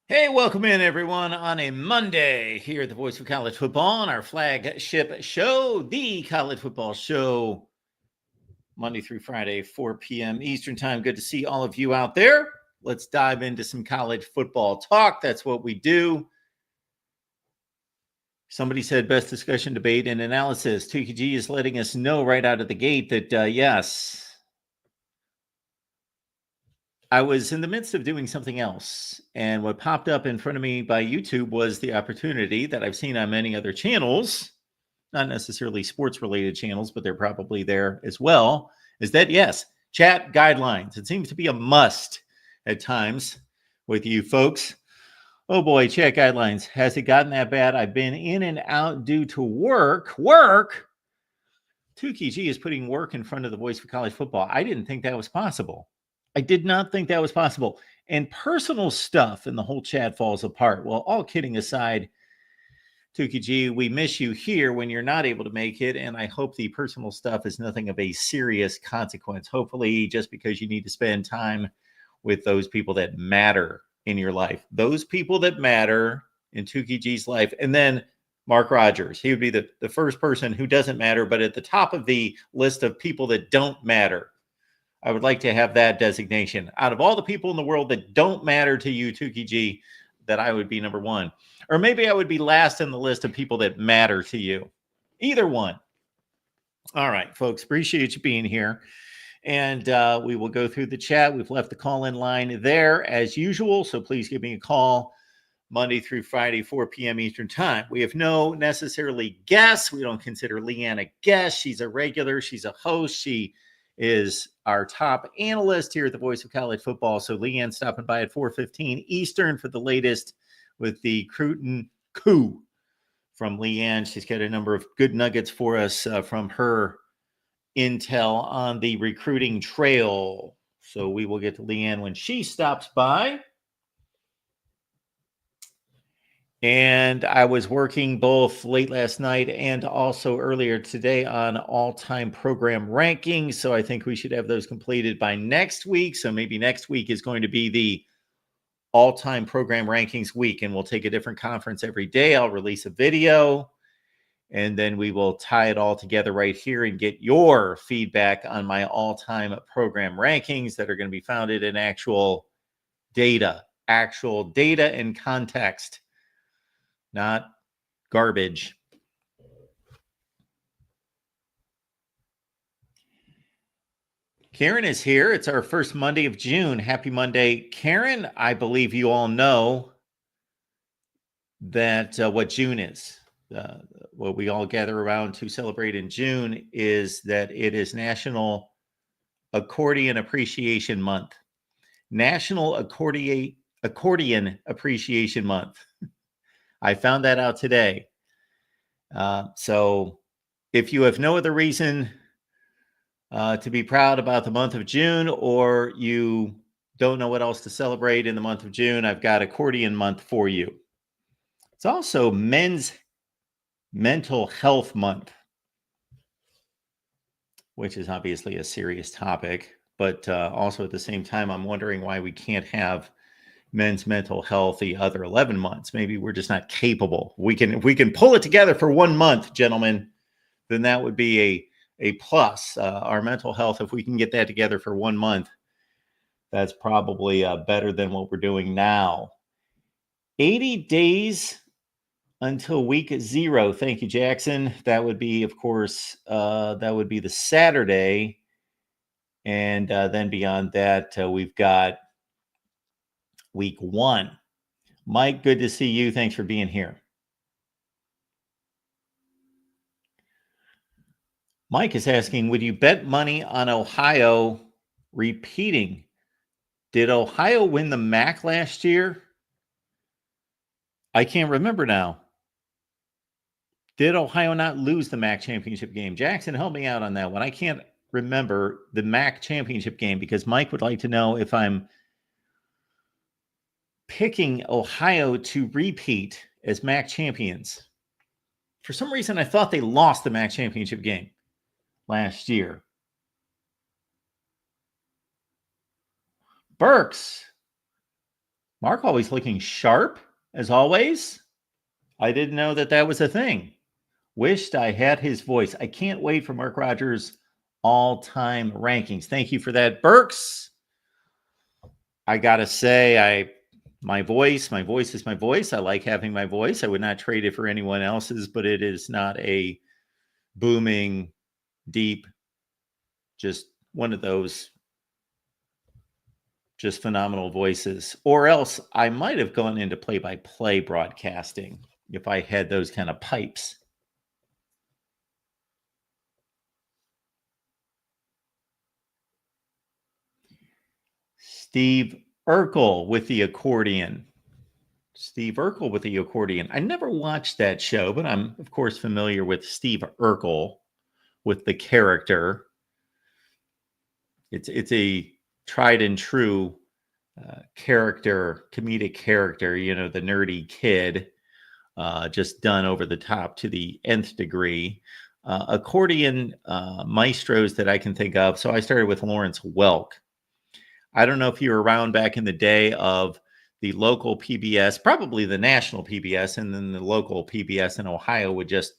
Hey, welcome in everyone on a Monday here at the Voice of College Football on our flagship show, the College Football Show, Monday through Friday, 4 p.m. Eastern Time. Good to see all of you out there. Let's dive into some college football talk. That's what we do. Somebody said best discussion, debate, and analysis. TKG is letting us know right out of the gate that, yes, I was in the midst of doing something else, and what popped up in front of me by YouTube was the opportunity that I've seen on many other channels, not necessarily sports-related channels, but they're probably there as well, is that, yes, chat guidelines. It seems to be a must at times with you folks. Oh boy, chat guidelines. Has it gotten that bad? I've been in and out due to work. Tukey G is putting work in front of the Voice for College Football. I didn't think that was possible. I did not think that was possible. And personal stuff and the whole chat falls apart. Well, all kidding aside, Tukey G, we miss you here when you're not able to make it. And I hope the personal stuff is nothing of a serious consequence. Hopefully, just because you need to spend time with those people that matter in your life, those people that matter in Tukey G's life. And then Mark Rogers, he would be the first person who doesn't matter, but at the top of the list of people that don't matter. I would like to have that designation. Out of all the people in the world that don't matter to you, Tukey G, that I would be number one. Or maybe I would be last in the list of people that matter to you. Either one. All right, folks, appreciate you being here. And we will go through the chat. We've left the call-in line there as usual, so please give me a call Monday through Friday, 4 p.m. Eastern Time. We have no necessarily guests. We don't consider Leanne a guest. She's a regular. She's a host. She is our top analyst here at the Voice of College Football. So Leanne stopping by at 4:15 Eastern for the latest with the Cruton coup from Leanne. She's got a number of good nuggets for us from her intel on the recruiting trail. So we will get to Leanne when she stops by. And I was working both late last night and also earlier today on all-time program rankings. So I think we should have those completed by next week. So maybe next week is going to be the all-time program rankings week, and we'll take a different conference every day. I'll release a video, and then we will tie it all together right here and get your feedback on my all-time program rankings that are going to be founded in actual data and context. Not garbage. Karen is here. It's our first Monday of June. Happy Monday. Karen, I believe you all know that what June is. What we all gather around to celebrate in June is that it is National Accordion Appreciation Month. National Accordion Appreciation Month. I found that out today. So if you have no other reason to be proud about the month of June, or you don't know what else to celebrate in the month of June, I've got Accordion Month for you. It's also Men's Mental Health Month, which is obviously a serious topic, but also at the same time, I'm wondering why we can't have men's mental health the other 11 months. Maybe we're just not capable. If we can pull it together for 1 month, gentlemen, then that would be a plus. Our mental health, if we can get that together for 1 month, that's probably better than what we're doing now. 80 days until week 0. Thank you, Jackson. That would be, of course, that would be the Saturday. And then beyond that, we've got week 1. Mike, good to see you. Thanks for being here. Mike is asking, would you bet money on Ohio repeating? Did Ohio win the MAC last year? I can't remember now. Did Ohio not lose the MAC championship game? Jackson, help me out on that one. I can't remember the MAC championship game because Mike would like to know if I'm picking Ohio to repeat as MAC champions. For some reason, I thought they lost the MAC championship game last year. Burks. Mark always looking sharp, as always. I didn't know that was a thing. Wished I had his voice. I can't wait for Mark Rogers' all-time rankings. Thank you for that, Burks. I gotta say, my voice is my voice. I like having my voice. I would not trade it for anyone else's, but it is not a booming, deep, just one of those just phenomenal voices. Or else I might have gone into play-by-play broadcasting if I had those kind of pipes. Steve Urkel with the accordion. Steve Urkel with the accordion. I never watched that show, but I'm, of course, familiar with Steve Urkel with the character. It's a tried and true character, comedic character, you know, the nerdy kid, just done over the top to the nth degree. Accordion maestros that I can think of. So I started with Lawrence Welk. I don't know if you were around back in the day of the local PBS, probably the national PBS, and then the local PBS in Ohio would just,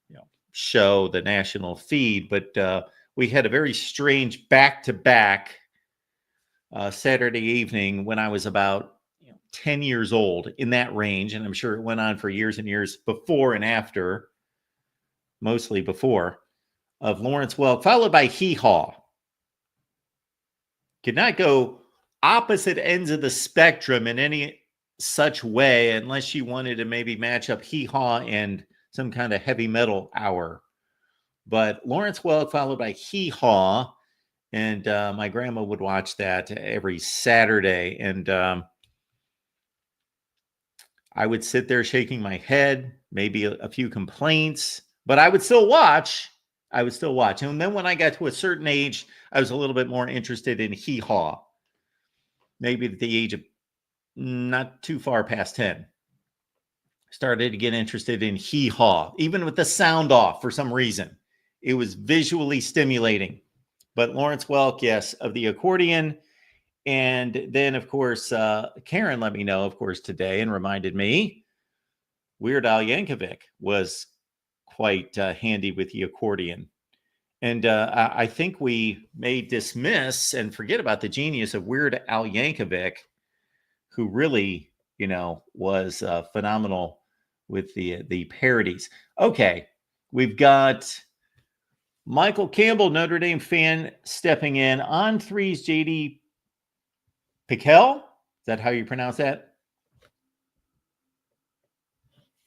you know, show the national feed. But we had a very strange back-to-back Saturday evening when I was about 10 years old, in that range, and I'm sure it went on for years and years before and after, mostly before, of Lawrence Welk, followed by Hee Haw. Could not go opposite ends of the spectrum in any such way unless you wanted to maybe match up Hee Haw and some kind of heavy metal hour. But Lawrence Welk followed by Hee Haw, and my grandma would watch that every Saturday, and I would sit there shaking my head, maybe a few complaints, but I would still watch. And then when I got to a certain age, I was a little bit more interested in Hee Haw. Maybe at the age of not too far past 10. Started to get interested in Hee Haw, even with the sound off for some reason. It was visually stimulating. But Lawrence Welk, yes, of the accordion. And then, of course, Karen let me know, of course, today and reminded me Weird Al Yankovic was quite handy with the accordion. And I think we may dismiss and forget about the genius of Weird Al Yankovic, who really, you know, was phenomenal with the parodies. Okay, we've got Michael Campbell, Notre Dame fan, stepping in. On threes, JD Piquel. Is that how you pronounce that?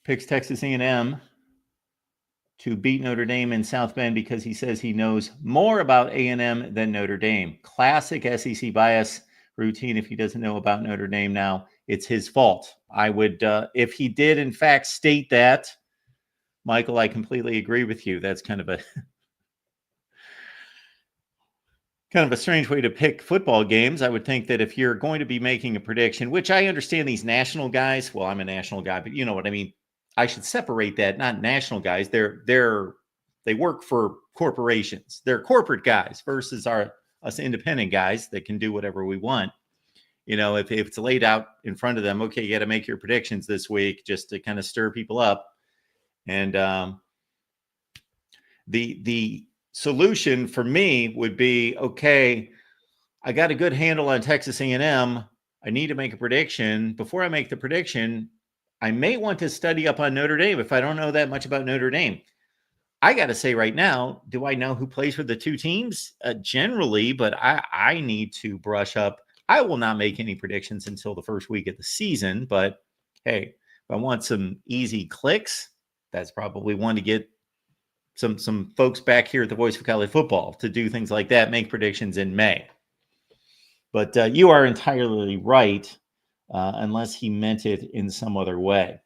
Picks Texas A&M to beat Notre Dame in South Bend because he says he knows more about A&M than Notre Dame. Classic SEC bias routine. If he doesn't know about Notre Dame now, it's his fault. I would, if he did in fact state that, Michael, I completely agree with you. That's kind of a strange way to pick football games. I would think that if you're going to be making a prediction, which I understand these national guys, well, I'm a national guy, but you know what I mean. I should separate that. Not national guys. They work for corporations. They're corporate guys versus us independent guys that can do whatever we want. You know, if it's laid out in front of them, okay, you got to make your predictions this week just to kind of stir people up. And the solution for me would be, okay, I got a good handle on Texas A&M. I need to make a prediction. Before I make the prediction, I may want to study up on Notre Dame if I don't know that much about Notre Dame. I got to say right now, do I know who plays for the two teams? Generally, but I need to brush up. I will not make any predictions until the first week of the season, but hey, if I want some easy clicks, that's probably one to get some folks back here at the Voice of College Football to do things like that, make predictions in May. But you are entirely right, unless he meant it in some other way.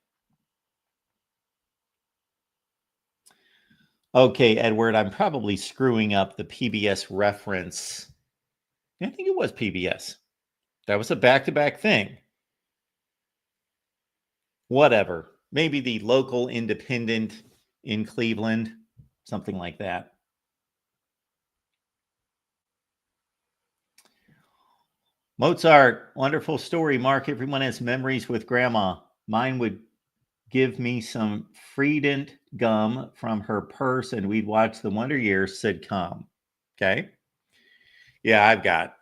Okay, Edward, I'm probably screwing up the PBS reference. I think it was PBS. That was a back-to-back thing. Whatever. Maybe the local independent in Cleveland, something like that. Mozart, wonderful story. Mark, everyone has memories with grandma. Mine would give me some Freedent gum from her purse, and we'd watch the Wonder Years sitcom. Okay. Yeah, I've got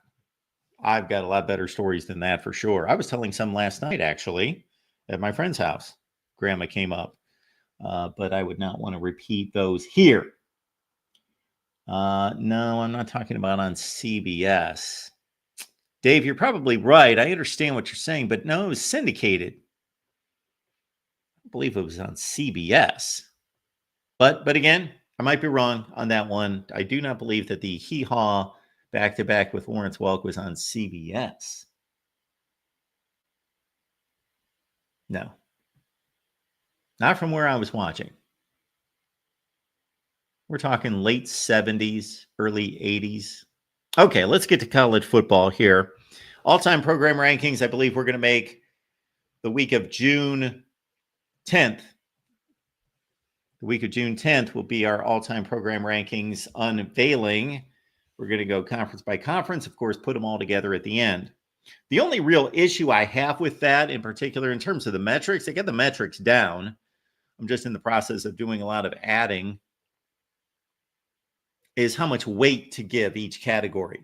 a lot better stories than that for sure. I was telling some last night, actually, at my friend's house. Grandma came up, but I would not want to repeat those here. No, I'm not talking about on CBS. Dave, you're probably right. I understand what you're saying, but no, it was syndicated. I believe it was on CBS. But again, I might be wrong on that one. I do not believe that the Hee Haw back-to-back with Lawrence Welk was on CBS. No. Not from where I was watching. We're talking late 70s, early 80s. Okay, let's get to college football here. All-time program rankings, I believe we're going to make the week of June 10th. The week of June 10th will be our all-time program rankings unveiling. We're going to go conference by conference, of course, put them all together at the end. The only real issue I have with that in particular, in terms of the metrics, I get the metrics down. I'm just in the process of doing a lot of adding, is how much weight to give each category.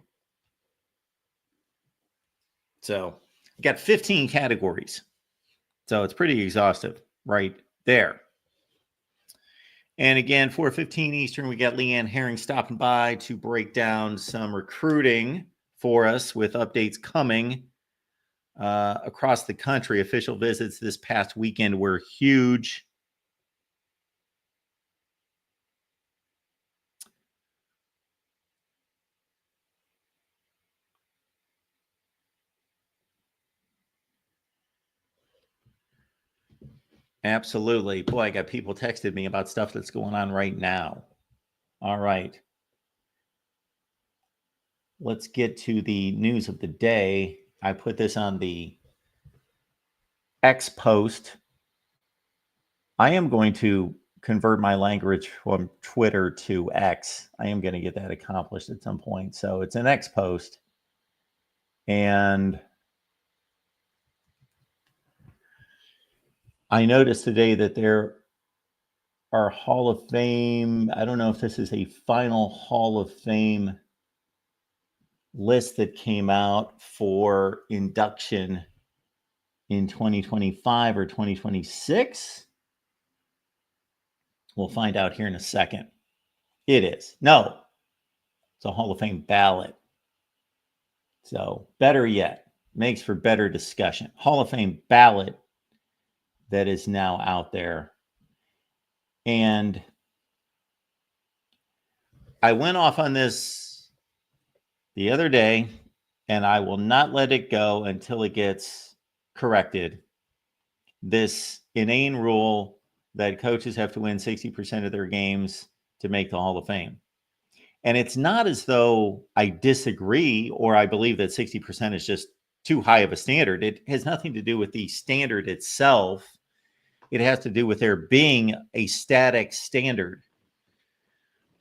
So I got 15 categories. So it's pretty exhaustive right there. And again, 4:15 Eastern, we got Leanne Herring stopping by to break down some recruiting for us with updates coming across the country. Official visits this past weekend were huge. Absolutely. Boy, I got people texted me about stuff that's going on right now. All right. Let's get to the news of the day. I put this on the X post. I am going to convert my language from Twitter to X. I am going to get that accomplished at some point. So it's an X post. And I noticed today that there are Hall of Fame. I don't know if this is a final Hall of Fame list that came out for induction in 2025 or 2026. We'll find out here in a second. It is. No, it's a Hall of Fame ballot. So better yet, makes for better discussion. Hall of Fame ballot that is now out there. And I went off on this the other day, and I will not let it go until it gets corrected. This inane rule that coaches have to win 60% of their games to make the Hall of Fame. And it's not as though I disagree or I believe that 60% is just too high of a standard. It has nothing to do with the standard itself. It has to do with there being a static standard,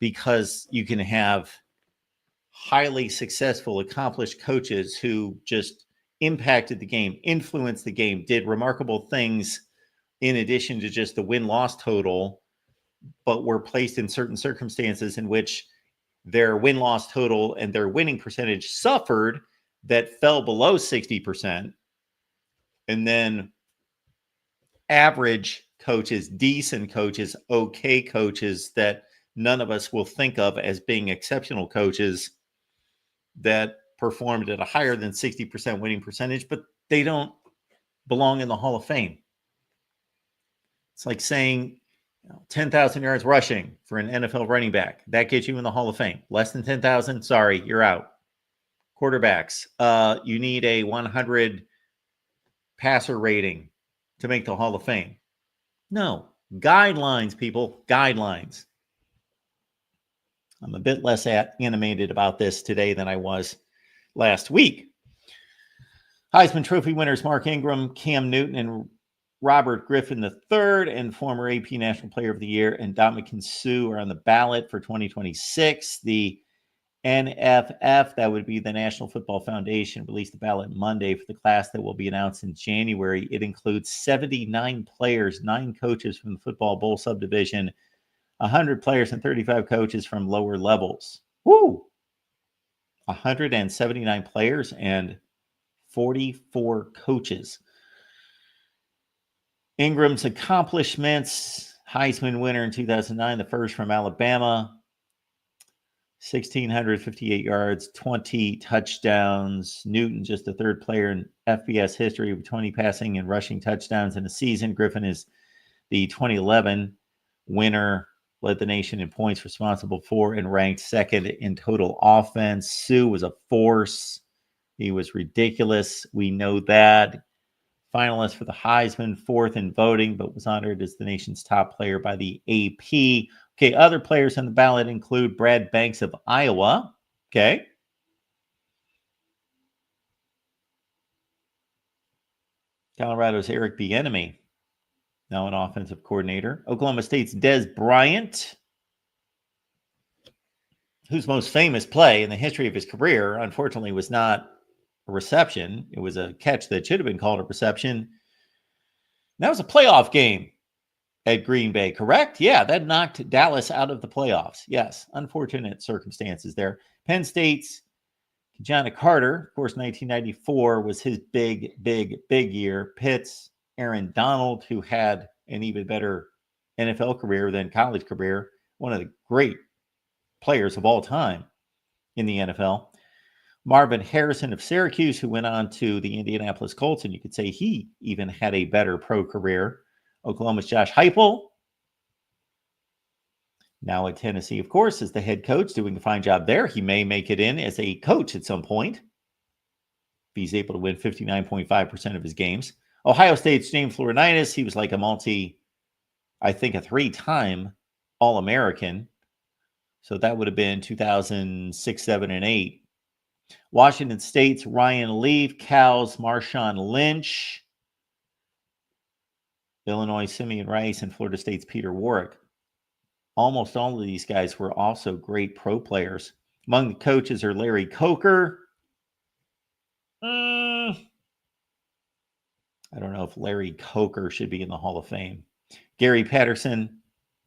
because you can have highly successful, accomplished coaches who just impacted the game, influenced the game, did remarkable things in addition to just the win-loss total, but were placed in certain circumstances in which their win-loss total and their winning percentage suffered that fell below 60%. And then average coaches, decent coaches, okay coaches that none of us will think of as being exceptional coaches that performed at a higher than 60% winning percentage, but they don't belong in the Hall of Fame. It's like saying 10,000 yards rushing for an NFL running back. That gets you in the Hall of Fame. Less than 10,000, sorry, you're out. Quarterbacks, you need a 100 passer rating to make the Hall of Fame. No, guidelines, people, guidelines. I'm a bit less animated about this today than I was last week. Heisman Trophy winners Mark Ingram, Cam Newton, and Robert Griffin III, and former AP National Player of the Year and Dominican Sue are on the ballot for 2026. The NFF, that would be the National Football Foundation, released the ballot Monday for the class that will be announced in January. It includes 79 players, 9 coaches from the Football Bowl subdivision, 100 players, and 35 coaches from lower levels. Woo! 179 players and 44 coaches. Ingram's accomplishments: Heisman winner in 2009, the first from Alabama, 1,658 yards, 20 touchdowns. Newton, just the third player in FBS history with 20 passing and rushing touchdowns in a season. Griffin is the 2011 winner, led the nation in points, responsible for and ranked second in total offense. Sue was a force. He was ridiculous. We know that. Finalist for the Heisman, 4th in voting, but was honored as the nation's top player by the AP. Okay, other players on the ballot include Brad Banks of Iowa. Okay. Colorado's Eric Bieniemy, now an offensive coordinator. Oklahoma State's Des Bryant, whose most famous play in the history of his career, unfortunately, was not a reception. It was a catch that should have been called a reception. That was a playoff game at Green Bay, correct? Yeah, that knocked Dallas out of the playoffs. Yes, unfortunate circumstances there. Penn State's John Carter, of course, 1994 was his big year. Pitt's Aaron Donald, who had an even better NFL career than college career, one of the great players of all time in the NFL. Marvin Harrison of Syracuse, who went on to the Indianapolis Colts, and you could say he even had a better pro career. Oklahoma's Josh Heupel, now at Tennessee, of course, is the head coach, doing a fine job there. He may make it in as a coach at some point if he's able to win 59.5% of his games. Ohio State's James Laurinaitis, he was like I think a 3-time All-American. So that would have been 2006, 7, and 8. Washington State's Ryan Leaf, Cal's Marshawn Lynch, Illinois' Simeon Rice, and Florida State's Peter Warwick. Almost all of these guys were also great pro players. Among the coaches are Larry Coker. I don't know if Larry Coker should be in the Hall of Fame. Gary Patterson,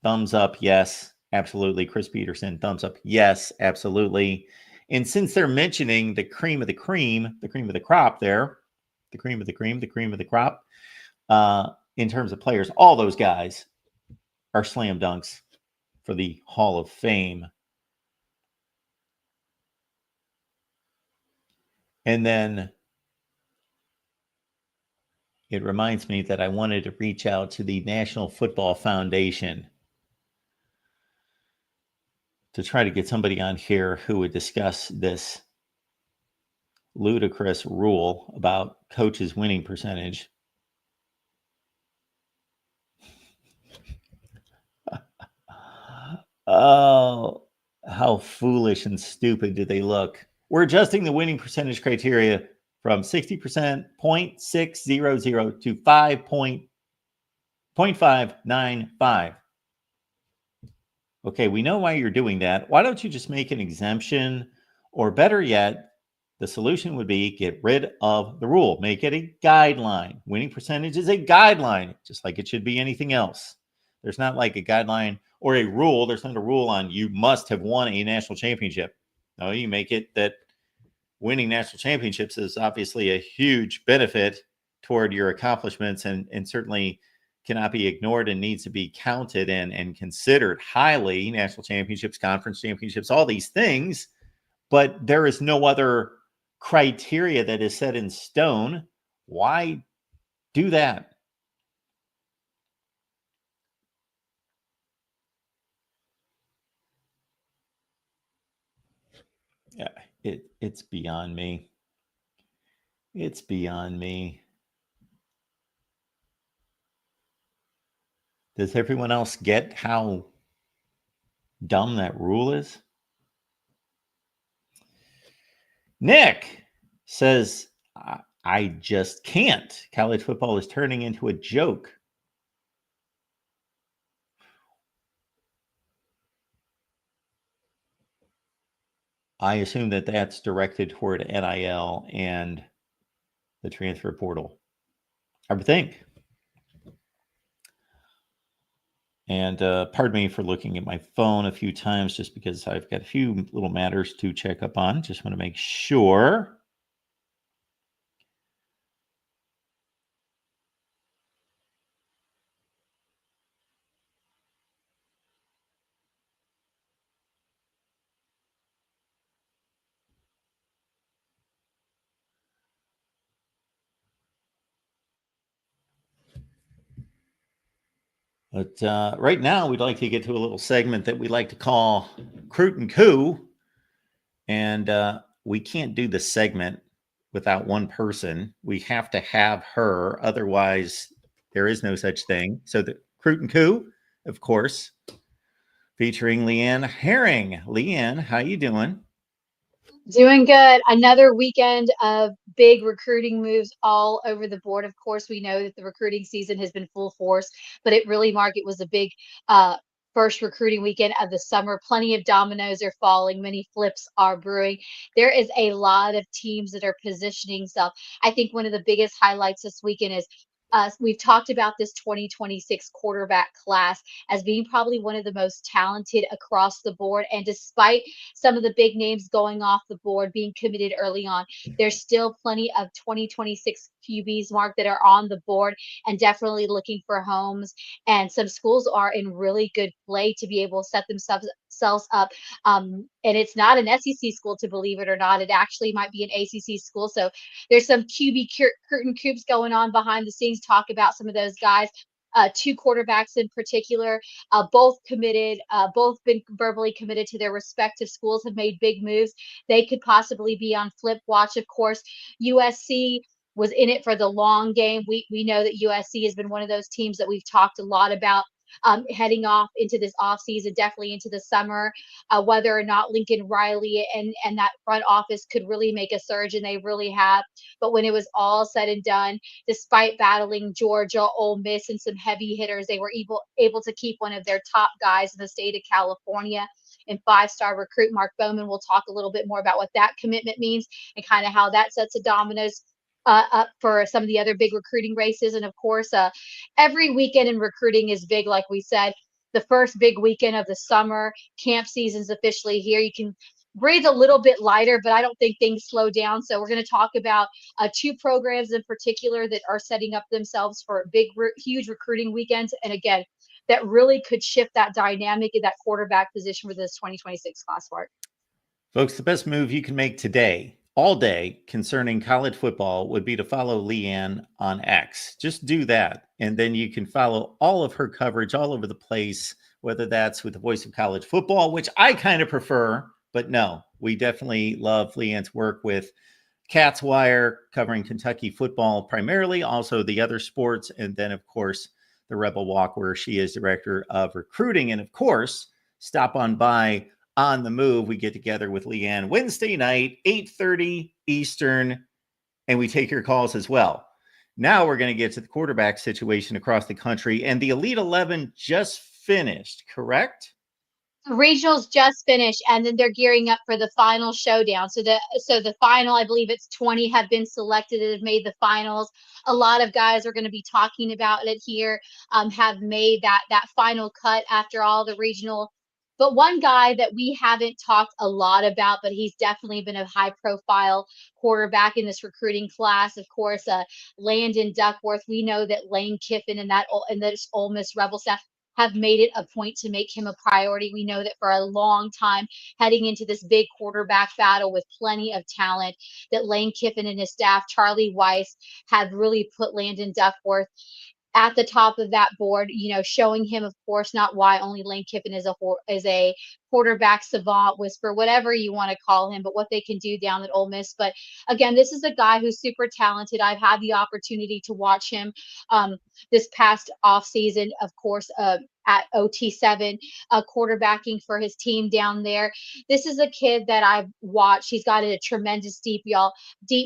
thumbs up, yes, absolutely. Chris Peterson, thumbs up, yes, absolutely. And since they're mentioning the cream of the crop there, the cream of the crop, in terms of players, all those guys are slam dunks for the Hall of Fame. And then it reminds me that I wanted to reach out to the National Football Foundation to try to get somebody on here who would discuss this ludicrous rule about coaches' winning percentage. Oh, how foolish and stupid do they look? We're adjusting the winning percentage criteria from 60%, 0.600 to 5.595. Okay, we know why you're doing that. Why don't you just make an exemption? Or better yet, the solution would be get rid of the rule. Make it a guideline. Winning percentage is a guideline, just like it should be anything else. There's not like a guideline or a rule. There's not a rule on you must have won a national championship. No, you make it that winning national championships is obviously a huge benefit toward your accomplishments and certainly cannot be ignored and needs to be counted and considered highly. National championships, conference championships, all these things. But there is no other criteria that is set in stone. Why do that? Yeah, it's beyond me. It's beyond me. Does everyone else get how dumb that rule is? Nick says, I just can't. College football is turning into a joke. I assume that that's directed toward NIL and the transfer portal. I would think. And pardon me for looking at my phone a few times just because I've got a few little matters to check up on. Just want to make sure. But right now, we'd like to get to a little segment that we like to call Croot and Coo. And we can't do the segment without one person. We have to have her. Otherwise, there is no such thing. So the Croot and Coo, of course, featuring Leanne Herring. Leanne, how you doing? Doing good. Another weekend of big recruiting moves all over the board. Of course, we know that the recruiting season has been full force, but it really, Mark, it was a big uh, first recruiting weekend of the summer. Plenty of dominoes are falling, many flips are brewing. There is a lot of teams that are positioning stuff. I think one of the biggest highlights this weekend is we've talked about this 2026 quarterback class as being probably one of the most talented across the board. And despite some of the big names going off the board, being committed early on. There's still plenty of 2026 QBs, Mark, that are on the board and definitely looking for homes. And some schools are in really good play to be able to set themselves up. And it's not an SEC school, to believe it or not. It actually might be an ACC school. So there's some QB curtain coops going on behind the scenes. Talk about some of those guys. Two quarterbacks in particular, both committed, both been verbally committed to their respective schools, have made big moves. They could possibly be on flip watch. Of course, USC was in it for the long game. We know that USC has been one of those teams that we've talked a lot about. Heading off into this offseason, definitely into the summer, whether or not Lincoln Riley and that front office could really make a surge, and they really have. But when it was all said and done, despite battling Georgia, Ole Miss, and some heavy hitters, they were able to keep one of their top guys in the state of California and five-star recruit Mark Bowman. We'll talk a little bit more about what that commitment means and kind of how that sets a dominoes up for some of the other big recruiting races. And of course, every weekend in recruiting is big, like we said. The first big weekend of the summer, camp season's officially here. You can breathe a little bit lighter, but I don't think things slow down. So we're going to talk about two programs in particular that are setting up themselves for big, huge recruiting weekends. And again, that really could shift that dynamic in that quarterback position for this 2026 class part. Folks, the best move you can make today, all day, concerning college football would be to follow Leanne on X. Just do that. And then you can follow all of her coverage all over the place, whether that's with the Voice of College Football, which I kind of prefer, but no, we definitely love Leanne's work with Cat's Wire, covering Kentucky football primarily, also the other sports, and then, of course, the Rebel Walk, where she is director of recruiting. And of course, stop on by on the Move. We get together with Leanne Wednesday night, 8:30 Eastern, and we take your calls as well. Now we're going to get to the quarterback situation across the country, and the Elite 11 just finished, correct? Regionals just finished, and then they're gearing up for the final showdown. So the final, I believe it's 20 have been selected and have made the finals. A lot of guys are going to be talking about it here, have made that final cut after all the regional. But one guy that we haven't talked a lot about, but he's definitely been a high profile quarterback in this recruiting class. Of course, Landon Duckworth. We know that Lane Kiffin and this Ole Miss Rebel staff have made it a point to make him a priority. We know that for a long time, heading into this big quarterback battle with plenty of talent, that Lane Kiffin and his staff, Charlie Weiss, have really put Landon Duckworth at the top of that board, showing him, of course, not why only Lane Kiffin is a quarterback savant whisper, whatever you want to call him, but what they can do down at Ole Miss. But again, this is a guy who's super talented. I've had the opportunity to watch him this past off season, of course, at OT7, quarterbacking for his team down there. This is a kid that I've watched. He's got a tremendous deep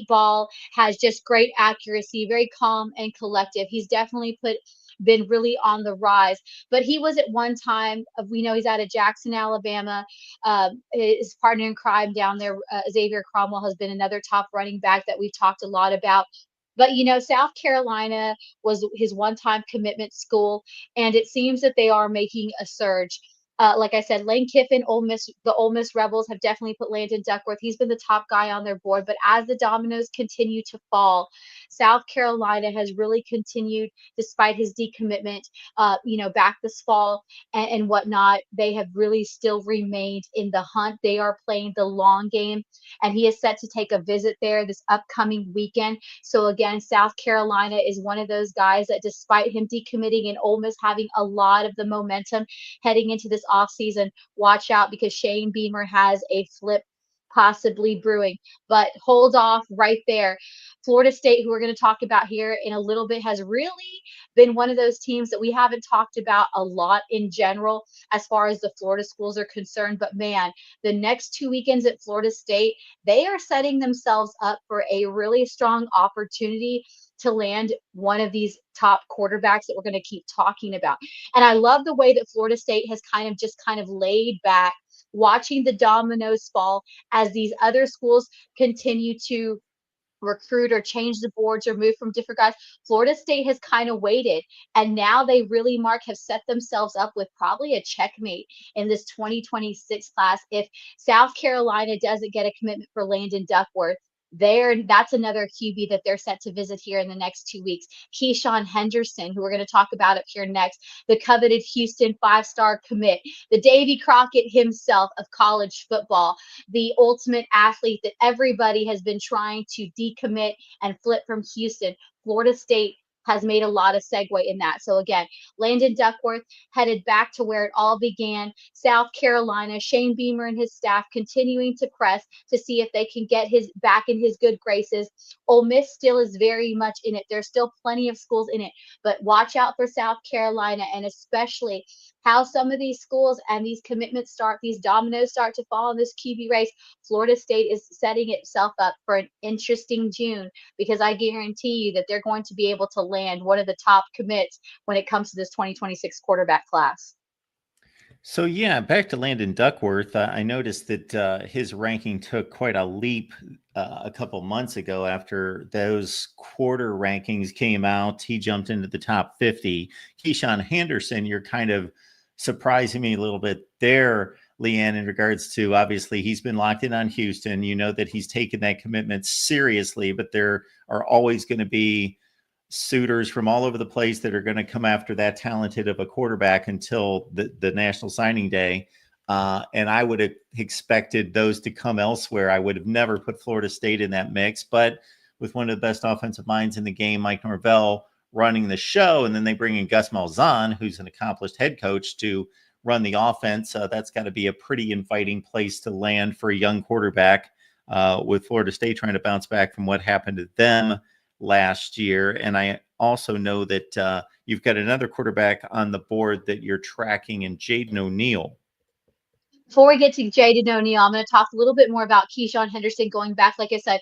ball, has just great accuracy, very calm and collective. He's definitely put been really on the rise. But he was at one time, we know he's out of Jackson, Alabama. His partner in crime down there, Xavier Cromwell, has been another top running back that we've talked a lot about. But South Carolina was his one-time commitment school, and it seems that they are making a surge. Like I said, Lane Kiffin, the Ole Miss Rebels have definitely put Landon Duckworth. He's been the top guy on their board. But as the dominoes continue to fall, South Carolina has really continued, despite his decommitment, back this fall and whatnot. They have really still remained in the hunt. They are playing the long game, and he is set to take a visit there this upcoming weekend. So again, South Carolina is one of those guys that, despite him decommitting and Ole Miss having a lot of the momentum heading into this offseason, watch out because Shane Beamer has a flip possibly brewing. But hold off right there. Florida State, who we're going to talk about here in a little bit, has really been one of those teams that we haven't talked about a lot in general as far as the Florida schools are concerned. But man, the next 2 weekends at Florida State, they are setting themselves up for a really strong opportunity to land one of these top quarterbacks that we're going to keep talking about. And I love the way that Florida State has kind of laid back, watching the dominoes fall as these other schools continue to recruit or change the boards or move from different guys. Florida State has kind of waited, and now they really, Mark, have set themselves up with probably a checkmate in this 2026 class. If South Carolina doesn't get a commitment for Landon Duckworth, that's another QB that they're set to visit here in the next 2 weeks. Keyshawn Henderson, who we're going to talk about up here next, the coveted Houston 5-star commit, the Davy Crockett himself of college football, the ultimate athlete that everybody has been trying to decommit and flip from Houston. Florida State has made a lot of segue in that. So again, Landon Duckworth headed back to where it all began. South Carolina, Shane Beamer and his staff continuing to press to see if they can get his back in his good graces. Ole Miss still is very much in it. There's still plenty of schools in it, but watch out for South Carolina, and especially how some of these schools and these commitments these dominoes start to fall in this QB race. Florida State is setting itself up for an interesting June, because I guarantee you that they're going to be able to land one of the top commits when it comes to this 2026 quarterback class. So yeah, back to Landon Duckworth. I noticed that his ranking took quite a leap a couple months ago after those quarter rankings came out. He jumped into the top 50. Keyshawn Henderson, you're kind of surprising me a little bit there, Leanne, in regards to, obviously he's been locked in on Houston. You know that he's taken that commitment seriously, but there are always going to be suitors from all over the place that are going to come after that talented of a quarterback until the national signing day. And I would have expected those to come elsewhere. I would have never put Florida State in that mix, but with one of the best offensive minds in the game, Mike Norvell, running the show, and then they bring in Gus Malzahn, who's an accomplished head coach, to run the offense. That's got to be a pretty inviting place to land for a young quarterback, with Florida State trying to bounce back from what happened to them last year. And I also know that you've got another quarterback on the board that you're tracking in Jaden O'Neal. Before we get to Jaden O'Neal, I'm going to talk a little bit more about Keyshawn Henderson going back, like I said,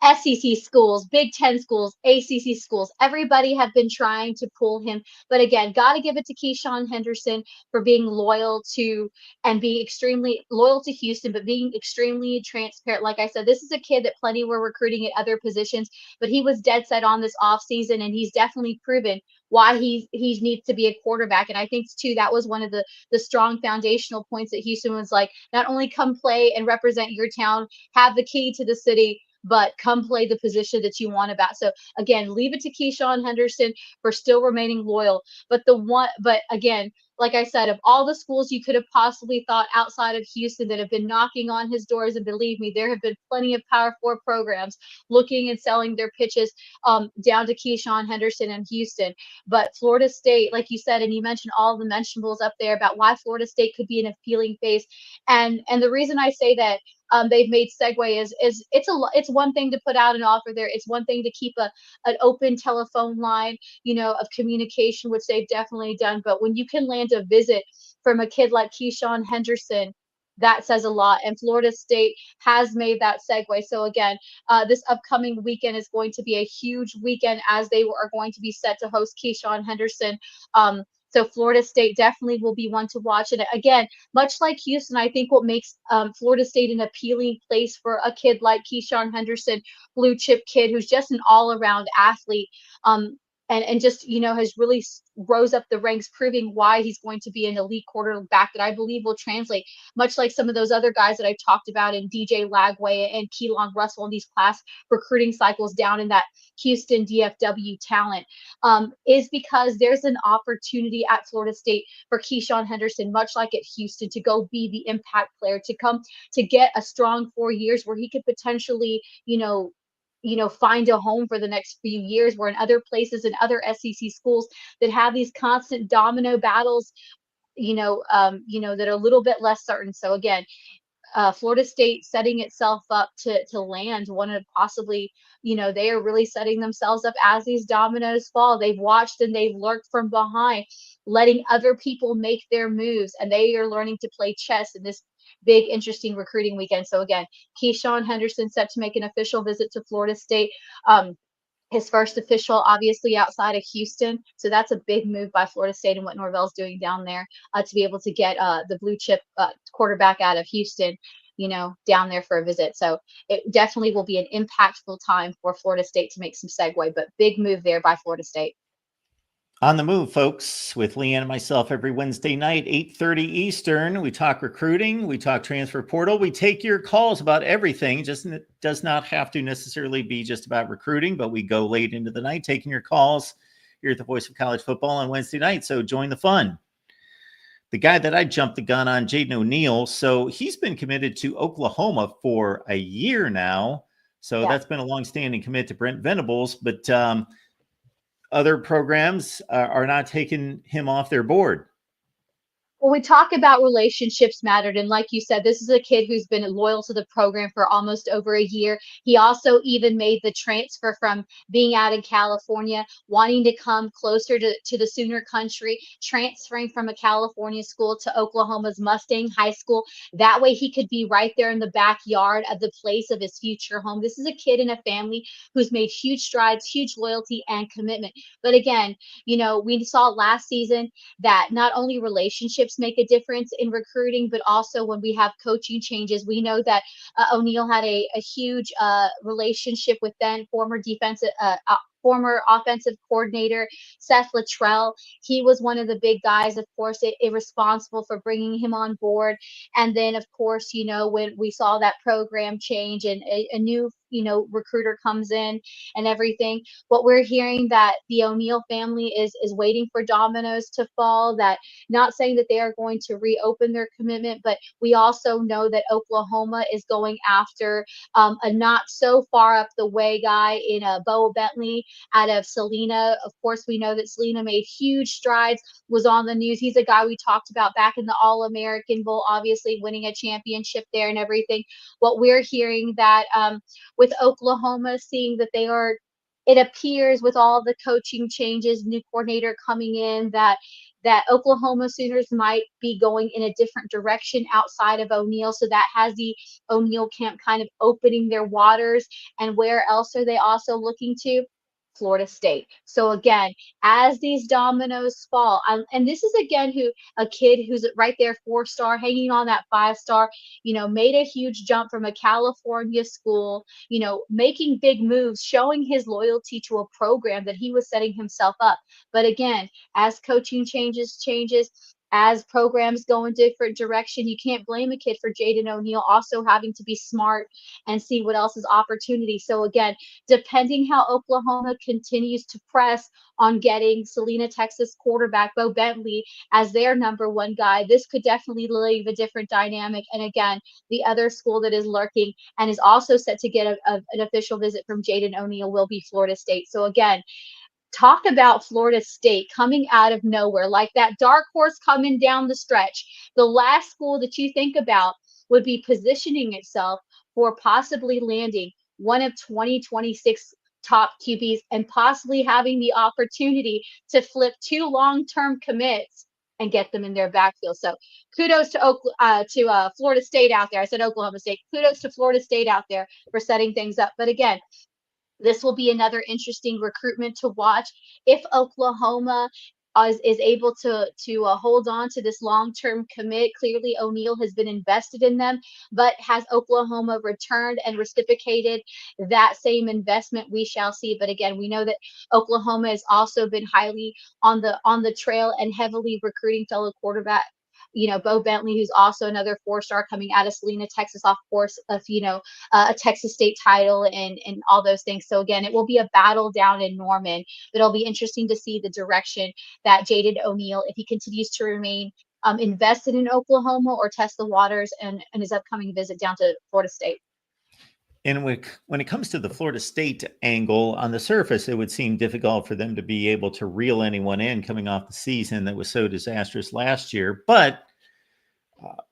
SEC schools, Big Ten schools, ACC schools. Everybody have been trying to pull him. But again, got to give it to Keyshawn Henderson for being loyal to and being extremely loyal to Houston, but being extremely transparent. Like I said, this is a kid that plenty were recruiting at other positions, but he was dead set on this offseason, and he's definitely proven why he needs to be a quarterback. And I think too that was one of the strong foundational points that Houston was like, not only come play and represent your town, have the key to the city, but come play the position that you want about. So again, leave it to Keyshawn Henderson for still remaining loyal. But again, like I said, of all the schools you could have possibly thought outside of Houston that have been knocking on his doors, and believe me, there have been plenty of Power Four programs looking and selling their pitches down to Keyshawn Henderson and Houston. But Florida State, like you said, and you mentioned all the mentionables up there about why Florida State could be an appealing face, and the reason I say that they've made segue is it's one thing to put out an offer there. It's one thing to keep an open telephone line, of communication, which they've definitely done. But when you can land a visit from a kid like Keyshawn Henderson, that says a lot. And Florida State has made that segue. So again, this upcoming weekend is going to be a huge weekend as they are going to be set to host Keyshawn Henderson. So Florida State definitely will be one to watch. And again, much like Houston, I think what makes Florida State an appealing place for a kid like Keyshawn Henderson, blue chip kid who's just an all around athlete. And just has really rose up the ranks, proving why he's going to be an elite quarterback that I believe will translate, much like some of those other guys that I've talked about in DJ Lagway and Keelan Russell in these class recruiting cycles down in that Houston DFW talent, is because there's an opportunity at Florida State for Keyshawn Henderson, much like at Houston, to go be the impact player, to come to get a strong 4 years where he could potentially, find a home for the next few years, where in other places in other SEC schools that have these constant domino battles, that are a little bit less certain. So again, Florida State setting itself up to land one of possibly, they are really setting themselves up as these dominoes fall. They've watched and they've lurked from behind, letting other people make their moves, and they are learning to play chess in this big, interesting recruiting weekend. So again, Keyshawn Henderson set to make an official visit to Florida State. His first official, obviously, outside of Houston. So that's a big move by Florida State and what Norvell's doing down there, to be able to get the blue chip quarterback out of Houston, down there for a visit. So it definitely will be an impactful time for Florida State to make some segue, but big move there by Florida State. On the Move, folks, with Leanne and myself every Wednesday night, 8:30 Eastern. We talk recruiting, we talk transfer portal, we take your calls about everything. Just it does not have to necessarily be just about recruiting, but we go late into the night taking your calls here at the Voice of College Football on Wednesday night. So join the fun. The guy that I jumped the gun on, Jaden O'Neal, so he's been committed to Oklahoma for a year now. So that's been a longstanding commit to Brent Venables, but other programs are not taking him off their board. Well, we talk about relationships mattered. And like you said, this is a kid who's been loyal to the program for almost over a year. He also even made the transfer from being out in California, wanting to come closer to the Sooner country, transferring from a California school to Oklahoma's Mustang High School. That way he could be right there in the backyard of the place of his future home. This is a kid in a family who's made huge strides, huge loyalty and commitment. But again, we saw last season that not only relationships make a difference in recruiting, but also when we have coaching changes. We know that O'Neal had a huge relationship with then former offensive coordinator Seth Luttrell. He was one of the big guys, of course, responsible for bringing him on board. And then, of course, when we saw that program change and a new recruiter comes in and everything, what we're hearing that the O'Neal family is waiting for dominoes to fall. That, not saying that they are going to reopen their commitment, but we also know that Oklahoma is going after a not so far up the way guy in Bo Bentley out of Selena. Of course, we know that Selena made huge strides, was on the news. He's a guy we talked about back in the All-American Bowl, obviously winning a championship there and everything. What we're hearing that with Oklahoma, seeing that it appears with all the coaching changes, new coordinator coming in, that Oklahoma Sooners might be going in a different direction outside of O'Neal. So that has the O'Neal camp kind of opening their waters. And where else are they also looking to? Florida State. So again, as these dominoes fall, and this is again a kid who's right there, 4-star, hanging on that 5-star, made a huge jump from a California school, making big moves, showing his loyalty to a program that he was setting himself up. But again, as coaching changes, as programs go in different direction, you can't blame a kid for Jaden O'Neal also having to be smart and see what else is opportunity. So again, depending how Oklahoma continues to press on getting Selena, Texas quarterback Bo Bentley as their number one guy, this could definitely leave a different dynamic. And again, the other school that is lurking and is also set to get an official visit from Jaden O'Neal will be Florida State. So again, talk about Florida State coming out of nowhere, like that dark horse coming down the stretch. The last school that you think about would be positioning itself for possibly landing one of 2026 top QBs and possibly having the opportunity to flip 2 long-term commits and get them in their backfield. So kudos to Florida State out there. I said Oklahoma State. Kudos to Florida State out there for setting things up. But again, this will be another interesting recruitment to watch. If Oklahoma is able to hold on to this long-term commit, clearly O'Neal has been invested in them, but has Oklahoma returned and reciprocated that same investment? We shall see. But again, we know that Oklahoma has also been highly on the trail and heavily recruiting fellow quarterback, Bo Bentley, who's also another four-star coming out of Salina, Texas, off course of, a Texas State title and all those things. So again, it will be a battle down in Norman, but it'll be interesting to see the direction that Jaden O'Neal, if he continues to remain invested in Oklahoma or test the waters and his upcoming visit down to Florida State. And when it comes to the Florida State angle, on the surface, it would seem difficult for them to be able to reel anyone in coming off the season that was so disastrous last year. But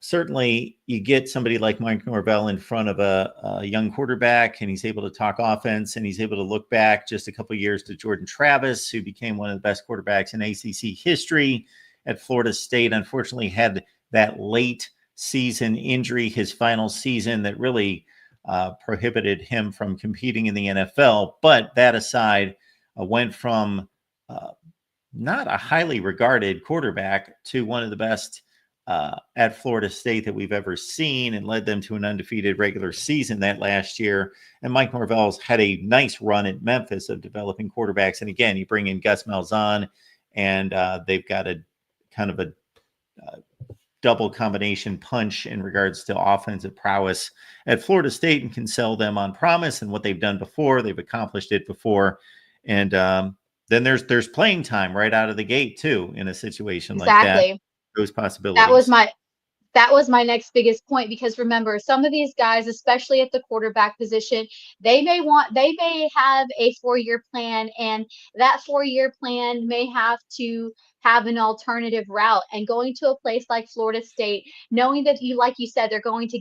certainly you get somebody like Mike Norvell in front of a young quarterback, and he's able to talk offense, and he's able to look back just a couple of years to Jordan Travis, who became one of the best quarterbacks in ACC history at Florida State. Unfortunately, had that late season injury, his final season, that really prohibited him from competing in the NFL. But that aside, went from not a highly regarded quarterback to one of the best at Florida State that we've ever seen, and led them to an undefeated regular season that last year. And Mike Norvell's had a nice run at Memphis of developing quarterbacks. And again, you bring in Gus Malzahn, and they've got a kind of a double combination punch in regards to offensive prowess at Florida State, and can sell them on promise and what they've done before. They've accomplished it before. And then there's playing time right out of the gate too, in a situation like that. Exactly. Those That possibilities. was my next biggest point, because remember, some of these guys, especially at the quarterback position, they may have a 4-year plan, and that 4-year plan may have to have an alternative route. And going to a place like Florida State, knowing that, like you said, they're going to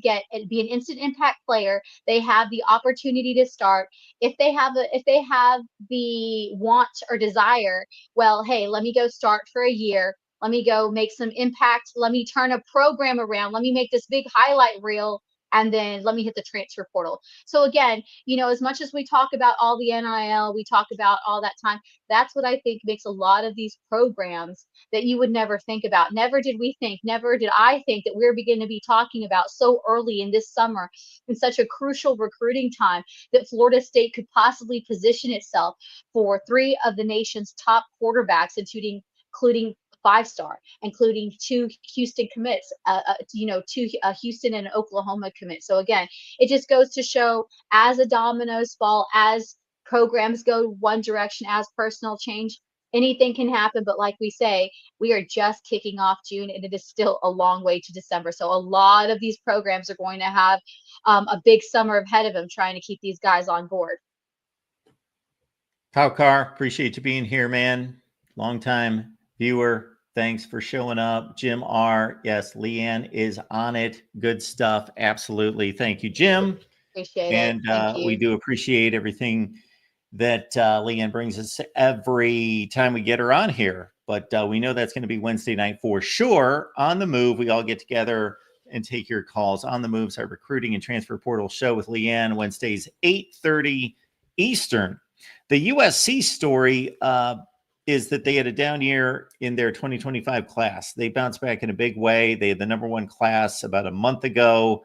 be an instant impact player, they have the opportunity to start. If they have the want or desire, well, hey, let me go start for a year, let me go make some impact. Let me turn a program around. Let me make this big highlight reel. And then let me hit the transfer portal. So again, as much as we talk about all the NIL, we talk about all that time, that's what I think makes a lot of these programs that you would never think about. Never did I think that we're beginning to be talking about so early in this summer, in such a crucial recruiting time, that Florida State could possibly position itself for 3 of the nation's top quarterbacks, including 5-star, including 2 Houston commits, 2 Houston and Oklahoma commits. So again, it just goes to show, as the dominoes fall, as programs go one direction, as personnel change, anything can happen. But like we say, we are just kicking off June, and it is still a long way to December. So a lot of these programs are going to have a big summer ahead of them, trying to keep these guys on board. Car, appreciate you being here, man. Long time viewer. Thanks for showing up. Jim R. Yes, Leanne is on it. Good stuff. Absolutely. Thank you, Jim. Appreciate And it. Thank you. we do appreciate everything that Leanne brings us every time we get her on here. But we know that's going to be Wednesday night for sure. On the Move, we all get together and take your calls. On the Move's our recruiting and transfer portal show with Leanne, Wednesdays, 8:30 Eastern. The USC story is that they had a down year in their 2025 class. They bounced back in a big way. They had the number 1 class about a month ago.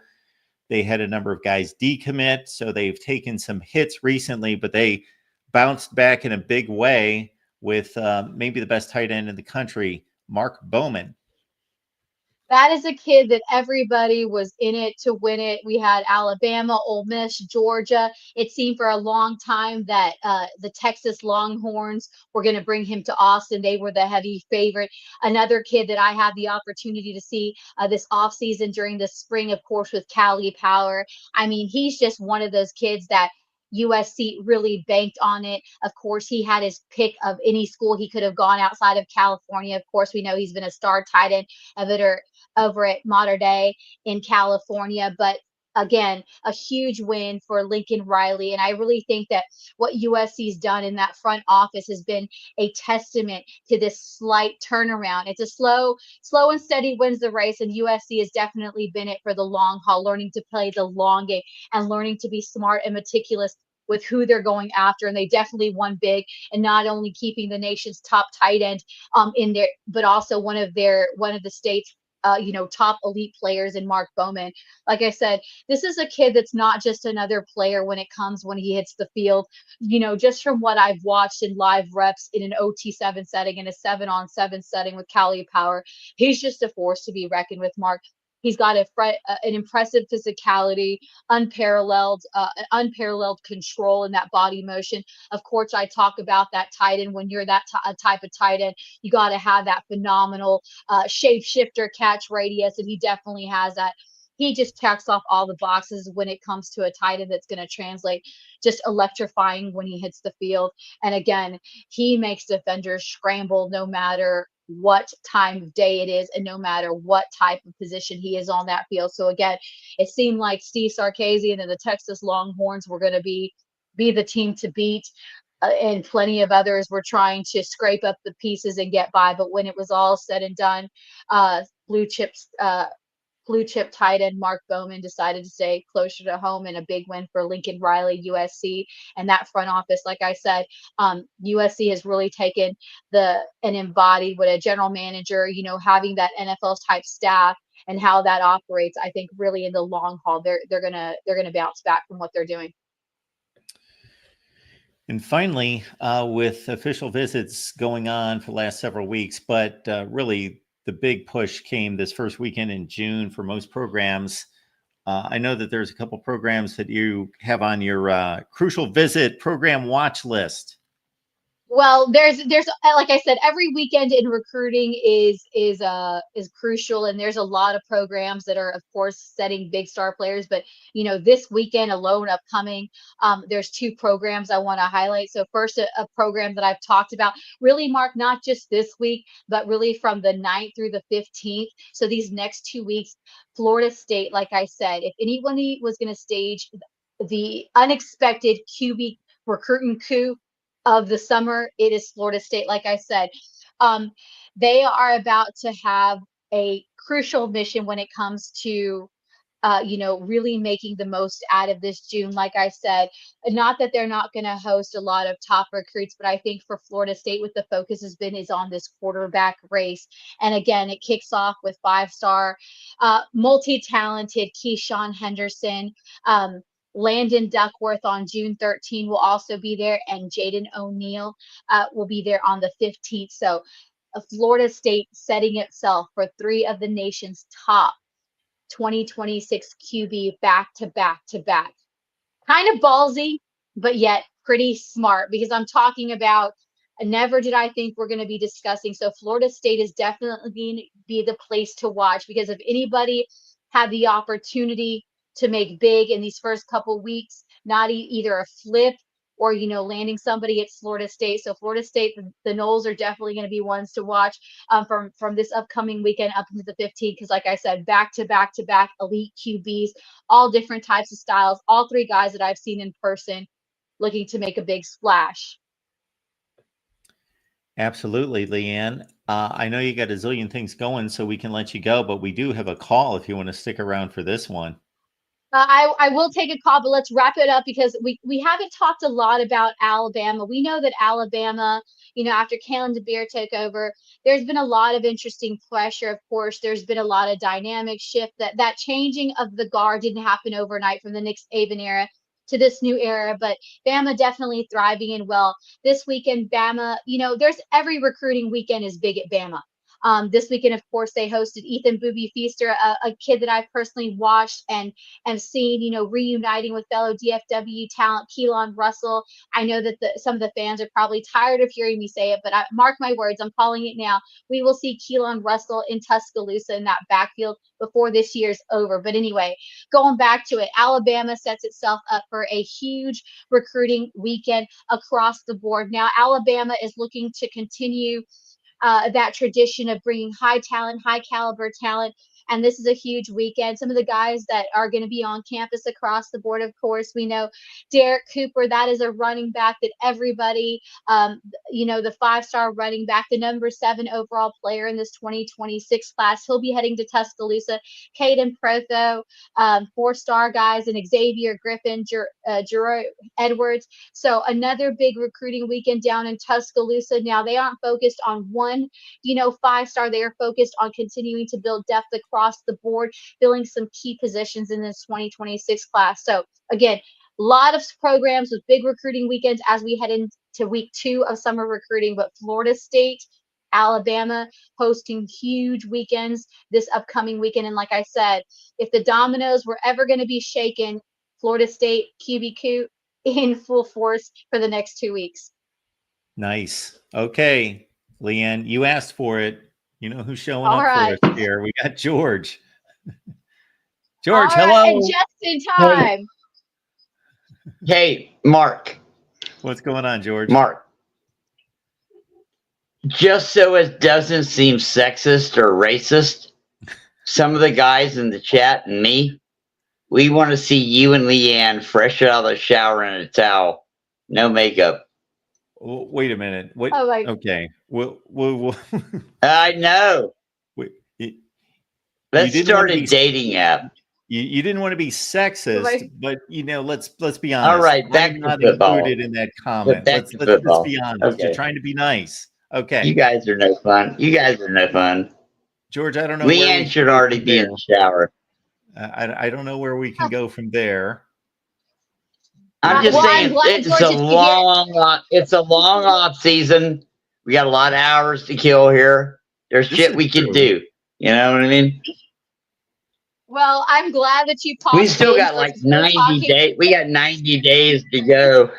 They had a number of guys decommit, so they've taken some hits recently, but they bounced back in a big way with maybe the best tight end in the country, Mark Bowman. That is a kid that everybody was in it to win it. We had Alabama, Ole Miss, Georgia. It seemed for a long time that the Texas Longhorns were going to bring him to Austin. They were the heavy favorite. Another kid that I had the opportunity to see this offseason during the spring, of course, with Cali Power. I mean, he's just one of those kids that USC really banked on it. Of course, he had his pick of any school he could have gone outside of California. Of course, we know he's been a star tight end over at Mater Dei in California. But again, a huge win for Lincoln Riley. And I really think that what USC's done in that front office has been a testament to this slight turnaround. It's a slow and steady wins the race, and USC has definitely been it for the long haul, learning to play the long game and learning to be smart and meticulous with who they're going after. And they definitely won big, and not only keeping the nation's top tight end in there, but also one of the state's top elite players in Mark Bowman. Like I said, this is a kid that's not just another player when he hits the field. Just from what I've watched in live reps in an OT7 setting, in a 7-on-7 setting with Cali Power, he's just a force to be reckoned with, Mark. He's got an impressive physicality, unparalleled control in that body motion. Of course, I talk about that tight end. When you're that type of tight end, you got to have that phenomenal shapeshifter catch radius, and he definitely has that. He just checks off all the boxes when it comes to a tight end that's going to translate, just electrifying when he hits the field. And again, he makes defenders scramble no matter what time of day it is and no matter what type of position he is on that field. So again, it seemed like Steve Sarkisian and the Texas Longhorns were going to be the team to beat. And plenty of others were trying to scrape up the pieces and get by. But when it was all said and done, uh, blue chips blue chip tight end Mark Bowman decided to stay closer to home, in a big win for Lincoln Riley, USC, and that front office. Like I said, USC has really taken and embodied what a general manager, having that NFL type staff and how that operates. I think really in the long haul, they're gonna bounce back from what they're doing. And finally, with official visits going on for the last several weeks, but really the big push came this first weekend in June for most programs. I know that there's a couple programs that you have on your crucial visit program watch list. Well, there's like I said, every weekend in recruiting is crucial, and there's a lot of programs that are, of course, setting big star players. But this weekend alone, upcoming, there's two programs I want to highlight. So first, a program that I've talked about, really, Mark, not just this week, but really from the 9th through the 15th. So these next 2 weeks, Florida State, like I said, if anybody was going to stage the unexpected QB recruiting coup of the summer, it is Florida State. Like I said, um, they are about to have a crucial mission when it comes to really making the most out of this June. Like I said, not that they're not going to host a lot of top recruits, but I think for Florida State, what the focus has been is on this quarterback race. And again, it kicks off with 5-star, multi-talented Keyshawn Henderson. Landon Duckworth on June 13 will also be there, and Jaden O'Neal will be there on the 15th. So Florida State setting itself for three of the nation's top 2026 QB back to back to back. Kind of ballsy, but yet pretty smart, because I'm talking about, never did I think we're going to be discussing. So Florida State is definitely going to be the place to watch, because if anybody had the opportunity to make big in these first couple weeks, not either a flip or landing somebody, at Florida State. So Florida State, the Noles are definitely going to be ones to watch from this upcoming weekend up into the 15th, because like I said, back to back to back elite QBs, all different types of styles, all three guys that I've seen in person looking to make a big splash. Absolutely, Leanne. I know you got a zillion things going, so we can let you go, but we do have a call if you want to stick around for this one. I will take a call, but let's wrap it up, because we haven't talked a lot about Alabama. We know that Alabama, after Kalen DeBeer took over, there's been a lot of interesting pressure. Of course, there's been a lot of dynamic shift. That changing of the guard didn't happen overnight from the Nick Saban era to this new era, but Bama definitely thriving and well. This weekend, Bama, there's every recruiting weekend is big at Bama. This weekend, of course, they hosted Ethan Booby Feaster, a kid that I've personally watched and seen, reuniting with fellow DFW talent Keelan Russell. I know that some of the fans are probably tired of hearing me say it, but mark my words, I'm calling it now. We will see Keelan Russell in Tuscaloosa in that backfield before this year's over. But anyway, going back to it, Alabama sets itself up for a huge recruiting weekend across the board. Now, Alabama is looking to continue that tradition of bringing high talent, high caliber talent and this is a huge weekend. Some of the guys that are going to be on campus across the board, of course, we know Derek Cooper, that is a running back that everybody, the 5-star running back, the number 7 overall player in this 2026 class. He'll be heading to Tuscaloosa. Caden Protho, 4-star guys, and Xavier Griffin, Jero Edwards. So another big recruiting weekend down in Tuscaloosa. Now they aren't focused on one, 5-star. They are focused on continuing to build depth across the board, filling some key positions in this 2026 class. So again, a lot of programs with big recruiting weekends as we head into week 2 of summer recruiting, but Florida State, Alabama hosting huge weekends this upcoming weekend. And like I said, if the dominoes were ever going to be shaken, Florida State QBQ in full force for the next 2 weeks. Nice. Okay, Leanne, you asked for it. You know who's showing All up right. for us here? We got George. George, All hello. right, and just in time. Hey, Mark. What's going on, George? Mark. Just so it doesn't seem sexist or racist, some of the guys in the chat and me, we want to see you and Leanne fresh out of the shower in a towel, no makeup. Wait a minute. What? Oh, my. Okay. We'll I know. Let's start a dating app. You didn't want to be sexist, Right. but let's be honest. All right, back I'm to not football. included in that comment. Let's be honest. Okay. You're trying to be nice. Okay. You guys are no fun. George, I don't know. Leanne should already be in the shower. I don't know where we can go from there. I'm just saying it's a long off season. We got a lot of hours to kill here. There's shit we could do. You know what I mean? Well, I'm glad that you popped. We still got like 90 days. We got 90 days to go.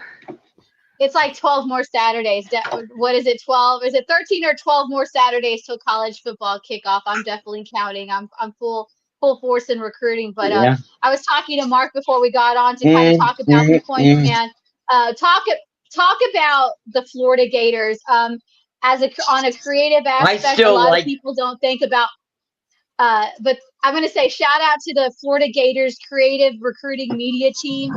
It's like 12 more Saturdays. What is it? 12? Is it 13 or 12 more Saturdays till college football kickoff? I'm definitely counting. I'm full force in recruiting. But Yeah. I was talking to Mark before we got on to kind of talk about the points, man. Talk about the Florida Gators. On a creative aspect, a lot of people don't think about. But I'm going to say shout out to the Florida Gators creative recruiting media team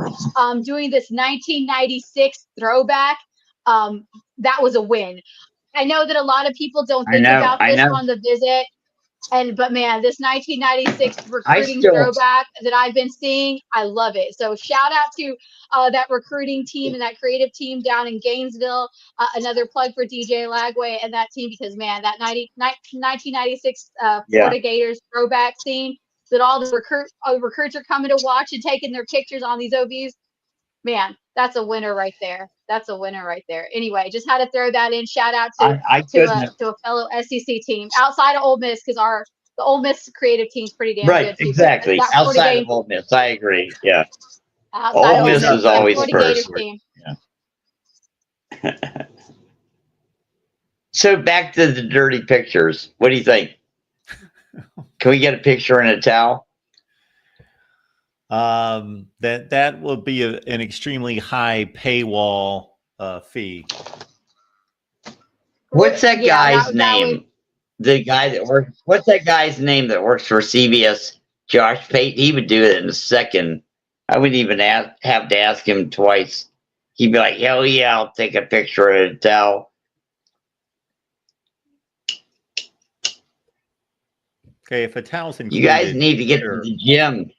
doing this 1996 throwback. That was a win. I know that a lot of people don't think about this on the visit. But man, this 1996 recruiting throwback that I've been seeing, I love it. So shout out to that recruiting team and that creative team down in Gainesville. Another plug for DJ Lagway and that team, because man, that 1996 Florida Gators throwback scene that all the recruits are coming to watch and taking their pictures on these OVs. Man, that's a winner right there. Anyway, just had to throw that in. Shout out to a fellow SEC team outside of Ole Miss, because the Ole Miss creative team's pretty damn good too. Exactly. Outside of Ole Miss, I agree. Yeah. Ole Miss is always first. Yeah. So back to the dirty pictures. What do you think? Can we get a picture in a towel? That will be an extremely high paywall fee. What's that guy's name? The guy that works. What's that guy's name that works for CBS? Josh Pate. He would do it in a second. I wouldn't even have to ask him twice. He'd be like, "Hell yeah, I'll take a picture of a towel." Okay, if a towel's included, you guys need to get to the gym.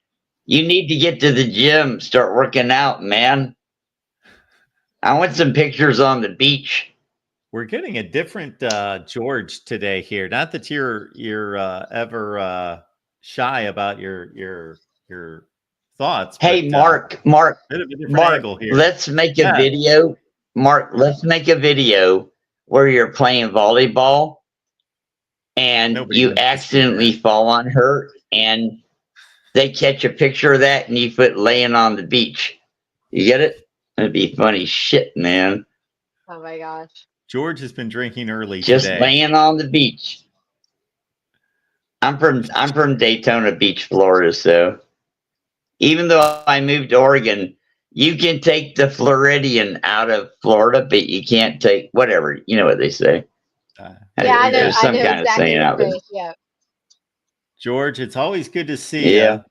You need to get to the gym. Start working out, man. I want some pictures on the beach. We're getting a different George today here. Not that you're ever shy about your thoughts. Hey, but, Mark, angle here. Let's make a video. Mark, let's make a video where you're playing volleyball and you accidentally fall on her and they catch a picture of that and you put laying on the beach. You get it? That'd be funny shit, man. Oh my gosh. George has been drinking early just today. Laying on the beach. I'm from Daytona Beach, Florida, so even though I moved to Oregon, you can take the Floridian out of Florida, but you can't take whatever. You know what they say. I know. There's some kind of saying out there. Yeah. George, it's always good to see Yeah. you.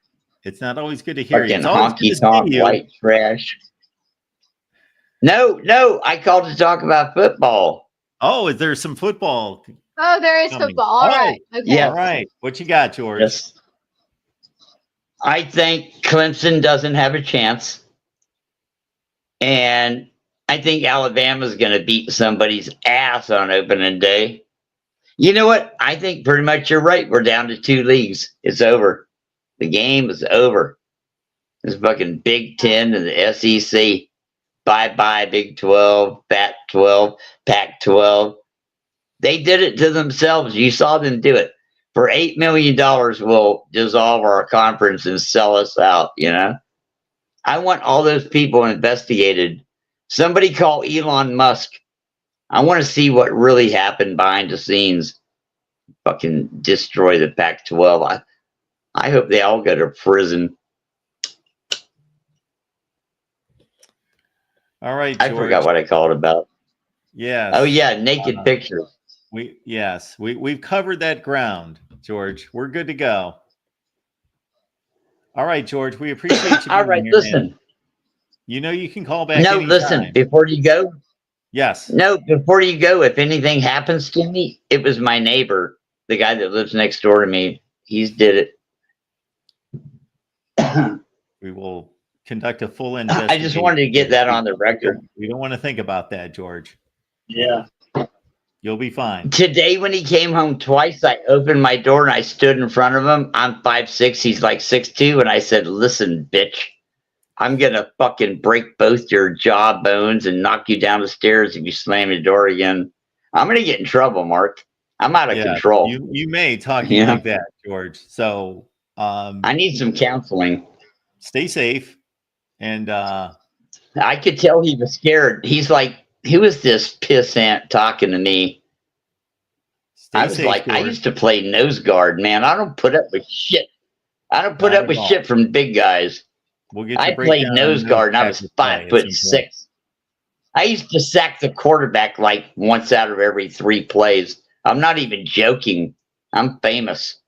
It's not always good to hear you. Fucking It's always good to honky see tonk you. white trash. No, I called to talk about football. Oh, is there some football? Oh, there is coming? football. All right. Okay. Yeah. All right. What you got, George? Yes. I think Clemson doesn't have a chance. And I think Alabama's going to beat somebody's ass on opening day. You know what? I think pretty much you're right. We're down to 2 leagues. It's over. The game is over. It's fucking Big Ten and the SEC. Bye-bye, Big 12, Fat 12, Pac 12. They did it to themselves. You saw them do it. For $8 million, we'll dissolve our conference and sell us out, you know? I want all those people investigated. Somebody call Elon Musk. I want to see what really happened behind the scenes. Fucking destroy the Pac 12. I hope they all go to prison. All right, George. I forgot what I called about. Yes. Oh yeah, naked pictures. We've covered that ground, George. We're good to go. All right, George. We appreciate you. All right, here, listen. Man. You know you can call back. No, anytime. listen. Before you go. Yes. No, before you go. If anything happens to me, it was my neighbor, the guy that lives next door to me. He's did it. We will conduct a full investigation. I just wanted to get that on the record. We don't want to think about that, George. Yeah. You'll be fine. Today when he came home twice, I opened my door and I stood in front of him. I'm 5'6", he's like 6'2", and I said, "Listen, bitch, I'm gonna fucking break both your jaw bones and knock you down the stairs if you slam the door again. I'm gonna get in trouble, Mark. I'm out of control." You may talk like that, George. So I need some counseling. Stay safe. And I could tell he was scared. He's like, who is this pissant talking to me? I was like, George. I used to play nose guard, man. I don't put up with shit. I don't put up with shit from big guys. We'll get I played nose guard and I was 5'6". I used to sack the quarterback like once out of every 3 plays. I'm not even joking. I'm famous.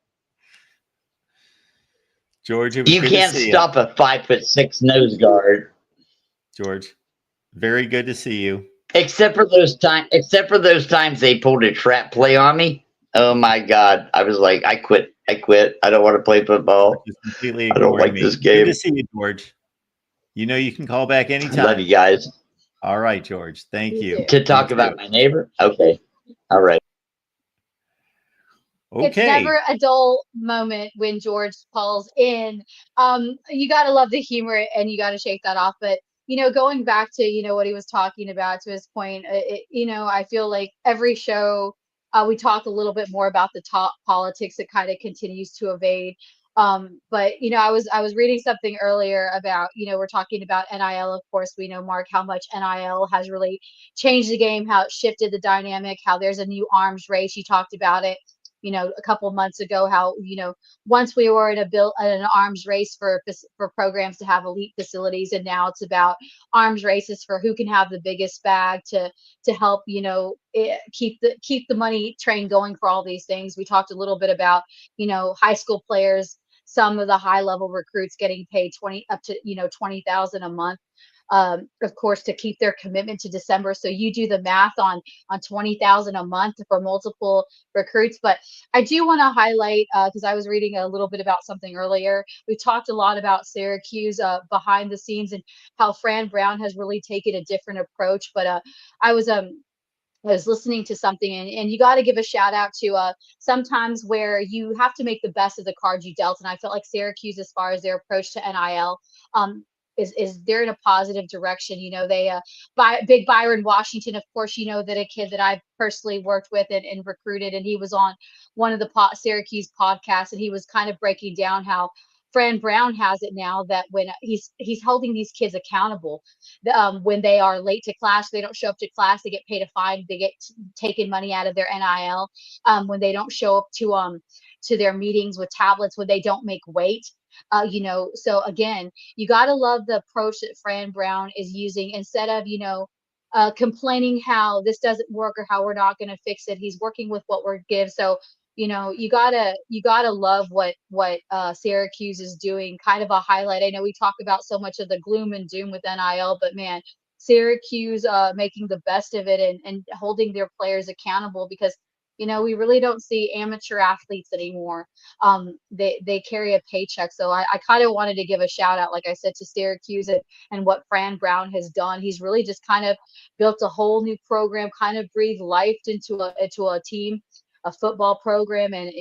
George, you can't stop a 5'6" nose guard. George, very good to see you. Except for those times they pulled a trap play on me. Oh my God. I was like, I quit. I don't want to play football. I don't like this game. Good to see you, George. You know you can call back anytime. Love you guys. All right, George. Thank you. To talk about my neighbor? Okay. All right. Okay. It's never a dull moment when George calls in. You got to love the humor and you got to shake that off. But, going back to, what he was talking about, to his point, I feel like every show we talk a little bit more about the top politics that kind of continues to evade. But I was reading something earlier about, we're talking about NIL. Of course, we know, Mark, how much NIL has really changed the game, how it shifted the dynamic, how there's a new arms race. You talked about it, a couple of months ago, how, once we were in an arms race for programs to have elite facilities, and now it's about arms races for who can have the biggest bag to help, keep the money train going for all these things. We talked a little bit about, high school players, some of the high level recruits getting paid up to $20,000 a month. Of course, to keep their commitment to December. So you do the math on $20,000 a month for multiple recruits. But I do want to highlight, because I was reading a little bit about something earlier. We talked a lot about Syracuse behind the scenes and how Fran Brown has really taken a different approach. But I was listening to something, and you got to give a shout out to sometimes where you have to make the best of the cards you dealt. And I felt like Syracuse, as far as their approach to NIL, is they're in a positive direction. They big Byron Washington, of course, that a kid that I've personally worked with and recruited, and he was on one of the Syracuse podcasts, and he was kind of breaking down how Fran Brown has it now that when he's holding these kids accountable, when they are late to class, they don't show up to class, they get paid a fine, they get taken money out of their NIL. When they don't show up to their meetings with tablets, when they don't make weight. So again, you got to love the approach that Fran Brown is using. Instead of complaining how this doesn't work or how we're not going to fix it, he's working with what we're given. So you gotta love what Syracuse is doing. Kind of a highlight. I know we talk about so much of the gloom and doom with NIL, but man, Syracuse making the best of it and holding their players accountable, because we really don't see amateur athletes anymore. They carry a paycheck. So I kind of wanted to give a shout out, like I said, to Syracuse and what Fran Brown has done. He's really just kind of built a whole new program, kind of breathed life into a team, a football program, and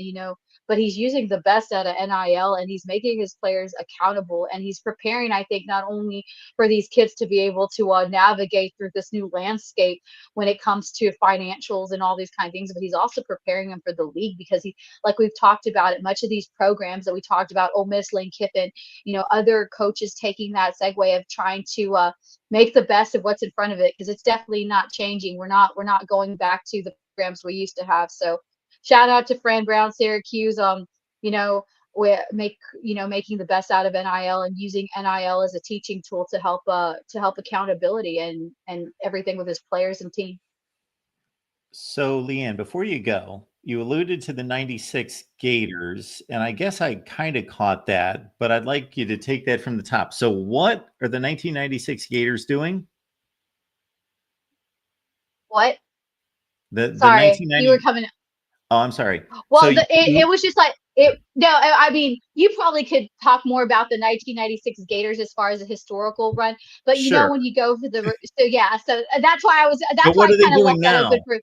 but he's using the best out of NIL, and he's making his players accountable, and he's preparing, I think, not only for these kids to be able to navigate through this new landscape when it comes to financials and all these kind of things, but he's also preparing them for the league, because like we've talked about it, much of these programs that we talked about, Ole Miss, Lane Kiffin, other coaches taking that segue of trying to make the best of what's in front of it, because it's definitely not changing. We're not going back to the programs we used to have. So shout out to Fran Brown, Syracuse. We making the best out of NIL and using NIL as a teaching tool to help accountability and everything with his players and team. So, Leanne, before you go, you alluded to the 96 Gators, and I guess I kind of caught that, but I'd like you to take that from the top. So what are the 1996 Gators doing? What? Sorry, 1990... you were coming. Oh, I'm sorry. Well, so it was just like it. No, I mean, you probably could talk more about the 1996 Gators as far as a historical run, but sure. When you go for so that's why I was. That's why I kind of left now? that open for.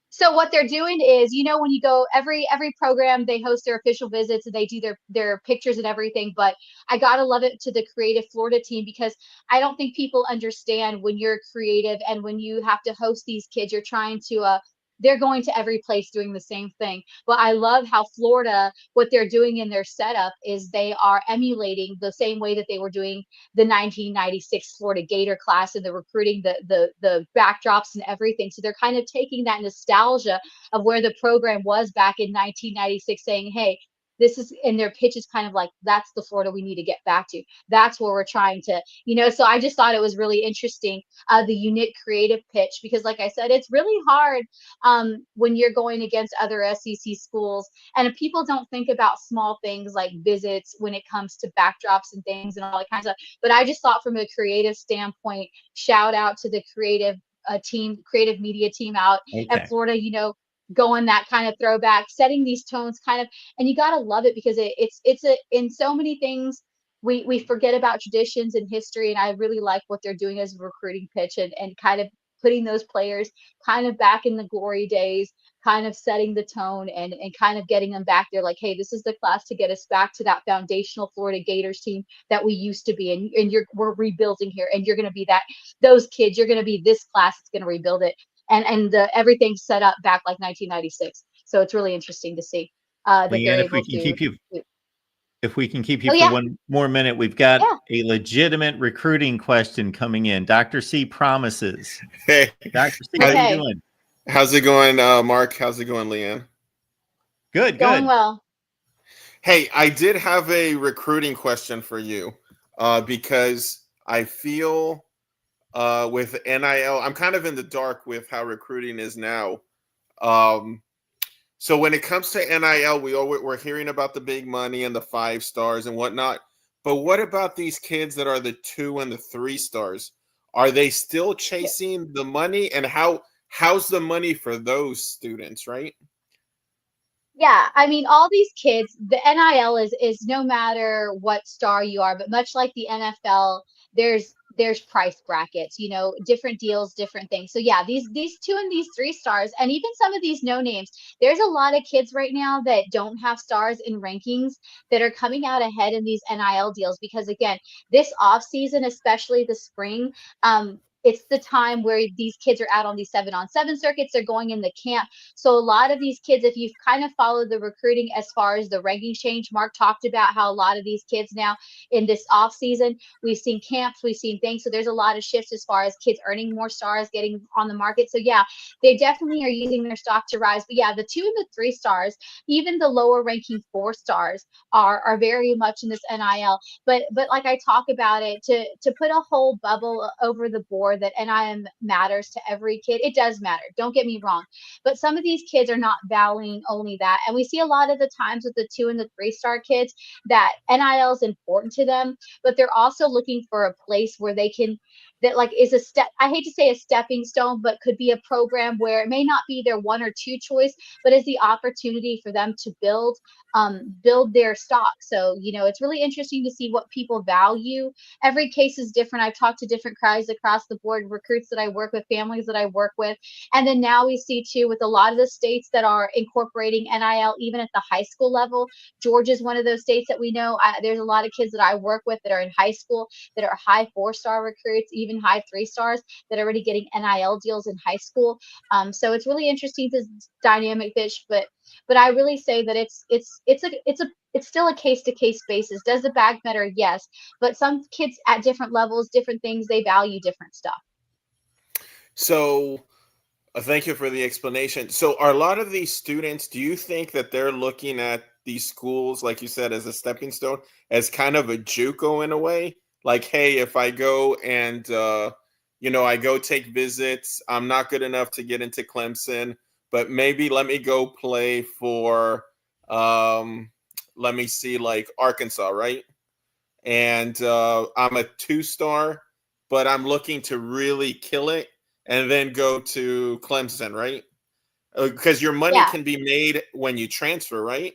So what they're doing is, when you go, every program, they host their official visits and they do their pictures and everything. But I gotta love it to the creative Florida team, because I don't think people understand when you're creative and when you have to host these kids, you're trying to they're going to every place doing the same thing. But I love how Florida, what they're doing in their setup is they are emulating the same way that they were doing the 1996 Florida Gator class and the recruiting, the backdrops and everything. So they're kind of taking that nostalgia of where the program was back in 1996, saying, hey, this is, and their pitch is kind of like, that's the Florida we need to get back to. That's where we're trying to, so I just thought it was really interesting, the unique creative pitch, because like I said, it's really hard when you're going against other SEC schools, and people don't think about small things like visits when it comes to backdrops and things and all that kinds of, but I just thought from a creative standpoint, shout out to the creative creative media team out at Florida, going that kind of throwback, setting these tones kind of, and you got to love it, because it's in so many things we forget about traditions and history, and I really like what they're doing as a recruiting pitch and kind of putting those players kind of back in the glory days, kind of setting the tone and kind of getting them back there, like, hey, this is the class to get us back to that foundational Florida Gators team that we used to be, and we're rebuilding here, and you're going to be those kids, you're going to be this class that's going to rebuild it. And everything's set up back like 1996. So it's really interesting to see that Leanne, they're able to. If we can keep you for one more minute, we've got a legitimate recruiting question coming in. Dr. C promises. Hey, Dr. C, how are you doing? How's it going, Mark? How's it going, Leanne? Good. Going well. Hey, I did have a recruiting question for you because I feel with NIL, I'm kind of in the dark with how recruiting is now. So when it comes to NIL, we're hearing about the big money and the 5 stars and whatnot. But what about these kids that are the 2 and the 3 stars? Are they still chasing the money? And how's the money for those students, right? Yeah, I mean, all these kids, the NIL is no matter what star you are, but much like the NFL, there's price brackets, different deals, different things. So yeah, these 2 and these 3 stars, and even some of these no names, there's a lot of kids right now that don't have stars in rankings that are coming out ahead in these NIL deals, because again, this off season, especially the spring, it's the time where these kids are out on these 7-on-7 circuits. They're going in the camp. So a lot of these kids, if you've kind of followed the recruiting as far as the ranking change, Mark talked about how a lot of these kids now in this off season, we've seen camps, we've seen things. So there's a lot of shifts as far as kids earning more stars, getting on the market. So yeah, they definitely are using their stock to rise. But yeah, the 2 and the 3 stars, even the lower ranking 4 stars are very much in this NIL. But like I talk about it, to put a whole bubble over the board, board that NIM matters to every kid. It does matter. Don't get me wrong. But some of these kids are not valuing only that. And we see a lot of the times with the 2 and the 3-star kids that NIL is important to them, but they're also looking for a place where they can, that like is a step, I hate to say a stepping stone, but could be a program where it may not be their 1 or 2 choice, but is the opportunity for them to build their stock. So, it's really interesting to see what people value. Every case is different. I've talked to different crowds across the board, recruits that I work with, families that I work with. And then now we see too, with a lot of the states that are incorporating NIL, even at the high school level. Georgia's one of those states that we know. There's a lot of kids that I work with that are in high school that are high 4-star recruits, even high 3-stars that are already getting NIL deals in high school. So it's really interesting, this dynamic fish, but I really say that it's still a case to case basis. Does the bag matter? Yes, but some kids at different levels, different things, they value different stuff. So thank you for the explanation. So are a lot of these students, do you think that they're looking at these schools, like you said, as a stepping stone, as kind of a JUCO in a way? Like, hey, if I go and, I go take visits, I'm not good enough to get into Clemson, but maybe let me go play for, let me see, like Arkansas, right? And I'm a 2-star, but I'm looking to really kill it and then go to Clemson, right? Because your money Yeah. can be made when you transfer, right?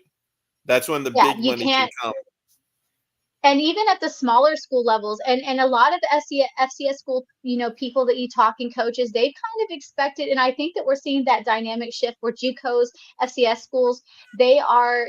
That's when the Yeah, big you money can can't. come. And even at the smaller school levels, and a lot of the FCS school, people that you talk and coaches, they've kind of expected, and I think that we're seeing that dynamic shift where JUCOs, FCS schools, they are,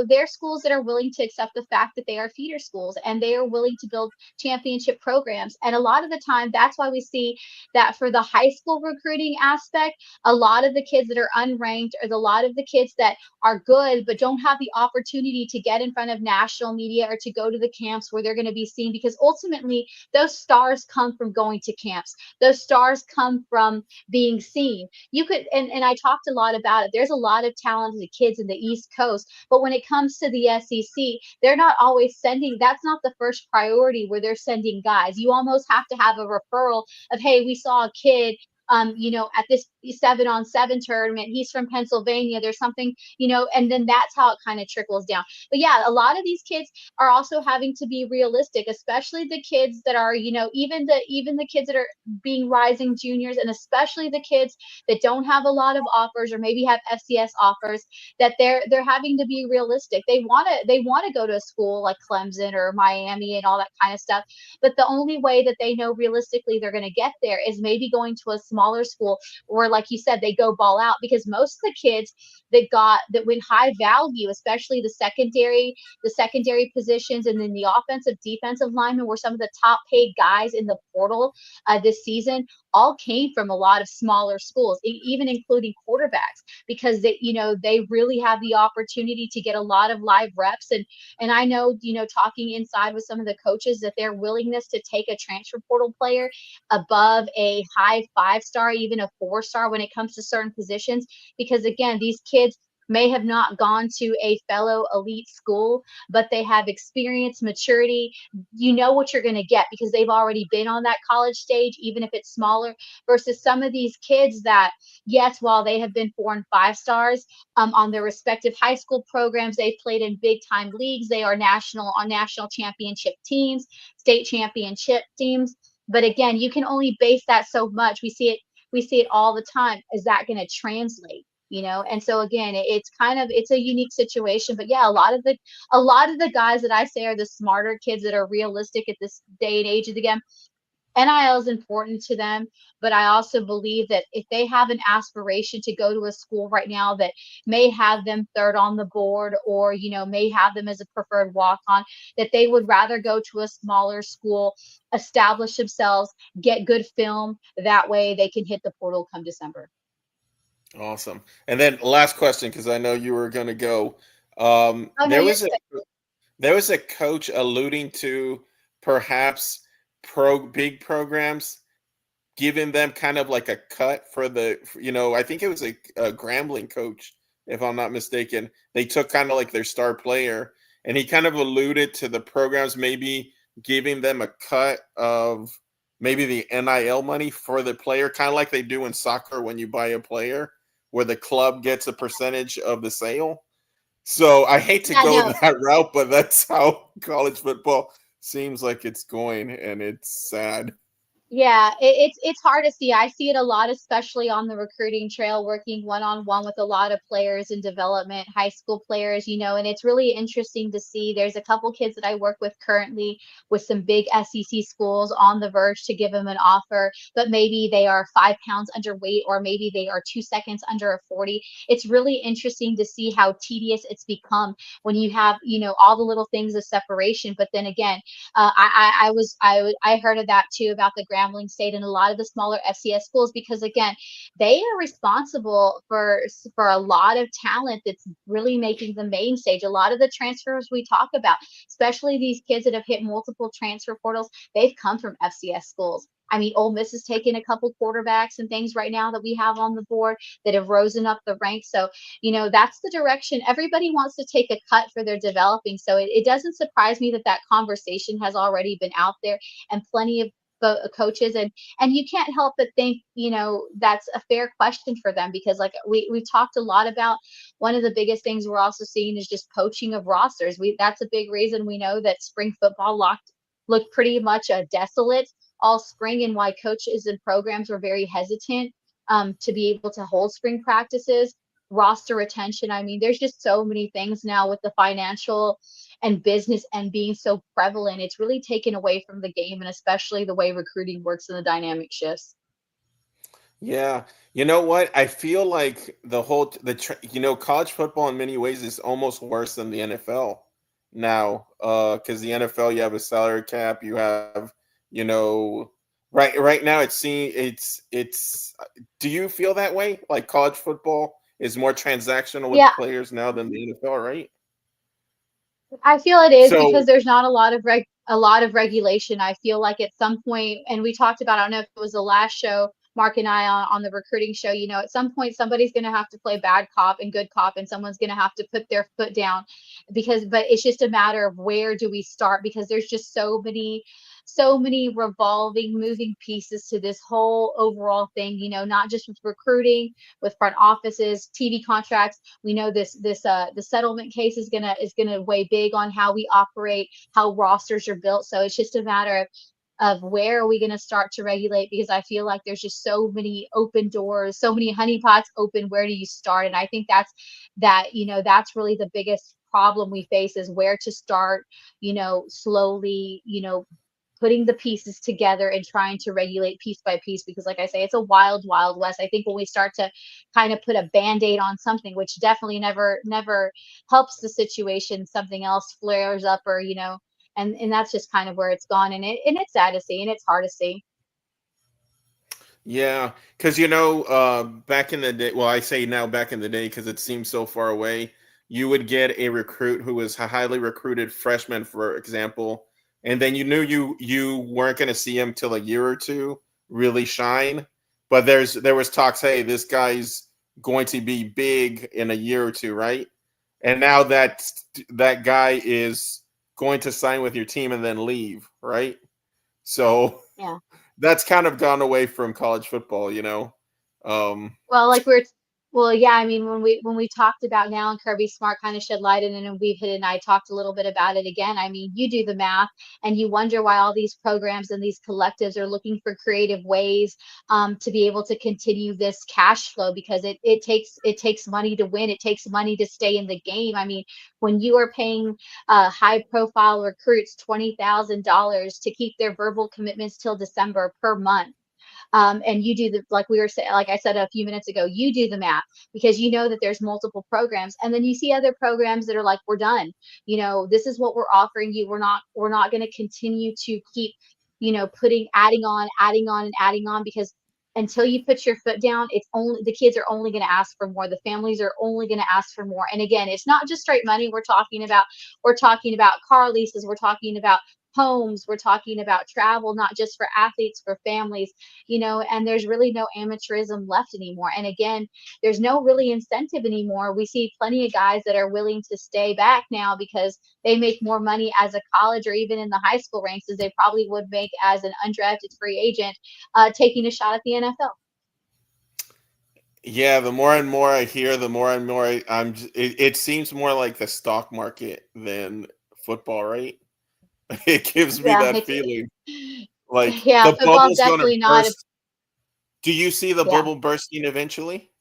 they're schools that are willing to accept the fact that they are feeder schools and they are willing to build championship programs. And a lot of the time, that's why we see that for the high school recruiting aspect, a lot of the kids that are unranked, or a lot of the kids that are good but don't have the opportunity to get in front of national media or to go to the camps where they're going to be seen, because ultimately those stars come from going to camps. Those stars come from being seen. You could, and I talked a lot about it. There's a lot of talented kids in the East Coast, but when it comes to the SEC, they're not always sending, that's not the first priority where they're sending guys. You almost have to have a referral of, hey, we saw a kid at this 7-on-7 tournament. He's from Pennsylvania. There's something, and then that's how it kind of trickles down. But yeah, a lot of these kids are also having to be realistic, especially the kids that are, even the kids that are being rising juniors, and especially the kids that don't have a lot of offers or maybe have FCS offers, that they're having to be realistic. They want to go to a school like Clemson or Miami and all that kind of stuff. But the only way that they know realistically they're going to get there is maybe going to a smaller school, or like you said, they go ball out, because most of the kids that went high value, especially the secondary positions, and then the offensive defensive linemen were some of the top paid guys in the portal this season, all came from a lot of smaller schools, even including quarterbacks, because they really have the opportunity to get a lot of live reps. And I know, talking inside with some of the coaches, that their willingness to take a transfer portal player above a high 5-star, even a 4-star when it comes to certain positions, because again, these kids may have not gone to a fellow elite school, but they have experience, maturity. You know what you're going to get because they've already been on that college stage, even if it's smaller, versus some of these kids that, yes, while they have been 4 and 5 stars on their respective high school programs, they've played in big time leagues. They are on national championship teams, state championship teams. But again, you can only base that so much. We see it all the time. Is that going to translate? And so again, it's a unique situation. But yeah, a lot of the guys that I say are the smarter kids that are realistic at this day and age. Again, NIL is important to them, but I also believe that if they have an aspiration to go to a school right now that may have them third on the board, or may have them as a preferred walk-on, that they would rather go to a smaller school, establish themselves, get good film. That way they can hit the portal come December. Awesome. And then last question, because I know you were going to go. Oh, no, There was a coach alluding to perhaps big programs giving them kind of like a cut for I think it was a Grambling coach, if I'm not mistaken. They took kind of like their star player, and he kind of alluded to the programs maybe giving them a cut of maybe the NIL money for the player, kind of like they do in soccer when you buy a player, where the club gets a percentage of the sale. So I hate to Yeah, go no, that route, but that's how college football seems like it's going, and it's sad. yeah, it's hard to see. I see it a lot, especially on the recruiting trail, working one-on-one with a lot of players in development, high school players, and it's really interesting to see. There's a couple kids that I work with currently with some big SEC schools on the verge to give them an offer, but maybe they are 5 pounds underweight, or maybe they are 2 seconds under a 40. It's really interesting to see how tedious it's become when you have, all the little things of separation. But then again, I heard of that too, about the Grambling State and a lot of the smaller FCS schools, because again, they are responsible for a lot of talent that's really making the main stage. A lot of the transfers we talk about, especially these kids that have hit multiple transfer portals, they've come from FCS schools. I mean, Ole Miss is taking a couple quarterbacks and things right now that we have on the board that have risen up the ranks. So, that's the direction. Everybody wants to take a cut for their developing. So it doesn't surprise me that that conversation has already been out there, and plenty of coaches, and you can't help but think, that's a fair question for them, because like we've talked a lot about, one of the biggest things we're also seeing is just poaching of rosters. That's a big reason we know that spring football looked pretty much desolate all spring, and why coaches and programs were very hesitant to be able to hold spring practices. Roster retention, I mean, there's just so many things now with the financial and business and being so prevalent. It's really taken away from the game, and especially the way recruiting works and the dynamic shifts. Yeah, you know what? I feel like college football in many ways is almost worse than the NFL now. Because the NFL, you have a salary cap, you have, you know, right now it's. Do you feel that way? Like college football is more transactional with Yeah, players now than the NFL, right? I feel it is, So because there's not a lot of regulation. I feel like at some point, and we talked about, I don't know if it was the last show, Mark and I, on the recruiting show, at some point somebody's going to have to play bad cop and good cop, and someone's going to have to put their foot down, but it's just a matter of where do we start, because there's just so many revolving, moving pieces to this whole overall thing, not just with recruiting, with front offices, TV contracts. We know the settlement case is gonna weigh big on how we operate, how rosters are built. So it's just a matter of where are we going to start to regulate, because I feel like there's just so many open doors, so many honeypots open. Where do you start? And I think that's really the biggest problem we face, is where to start, slowly, putting the pieces together and trying to regulate piece by piece, because like I say, it's a wild, wild west. I think when we start to kind of put a band-aid on something, which definitely never helps the situation, something else flares up, or and that's just kind of where it's gone, and it's sad to see, and it's hard to see. yeah, because back in the day, well, I say now back in the day because it seems so far away, you would get a recruit who was a highly recruited freshman, for example, and then you knew you weren't going to see him till a year or two really shine. But there was talks, hey, this guy's going to be big in a year or two, right? And now that guy is going to sign with your team and then leave, right? So Yeah. that's kind of gone away from college football. Um, Well, well, yeah, I mean, when we talked about now, and Kirby Smart kind of shed light in it, and we've hit it, and I talked a little bit about it again. I mean, you do the math, and you wonder why all these programs and these collectives are looking for creative ways to be able to continue this cash flow, because it takes money to win. It takes money to stay in the game. I mean, when you are paying high profile recruits $20,000 to keep their verbal commitments till December per month, and you do like we were saying, like I said a few minutes ago, you do the math, because you know that there's multiple programs, and then you see other programs that are like, we're done. This is what we're offering you. We're not going to continue to keep, adding on and adding on, because until you put your foot down, it's only the kids are only going to ask for more. The families are only going to ask for more. And again, it's not just straight money. We're talking about car leases. We're talking about homes, we're talking about travel, not just for athletes, for families, and there's really no amateurism left anymore. And again, there's no really incentive anymore. We see plenty of guys that are willing to stay back now because they make more money as a college or even in the high school ranks as they probably would make as an undrafted free agent taking a shot at the NFL. Yeah, the more and more I hear, the more and more it seems more like the stock market than football, right? It gives me Yeah, that feeling. Like yeah, the football's bubble's gonna definitely not a burst. Do you see the yeah. bubble bursting eventually?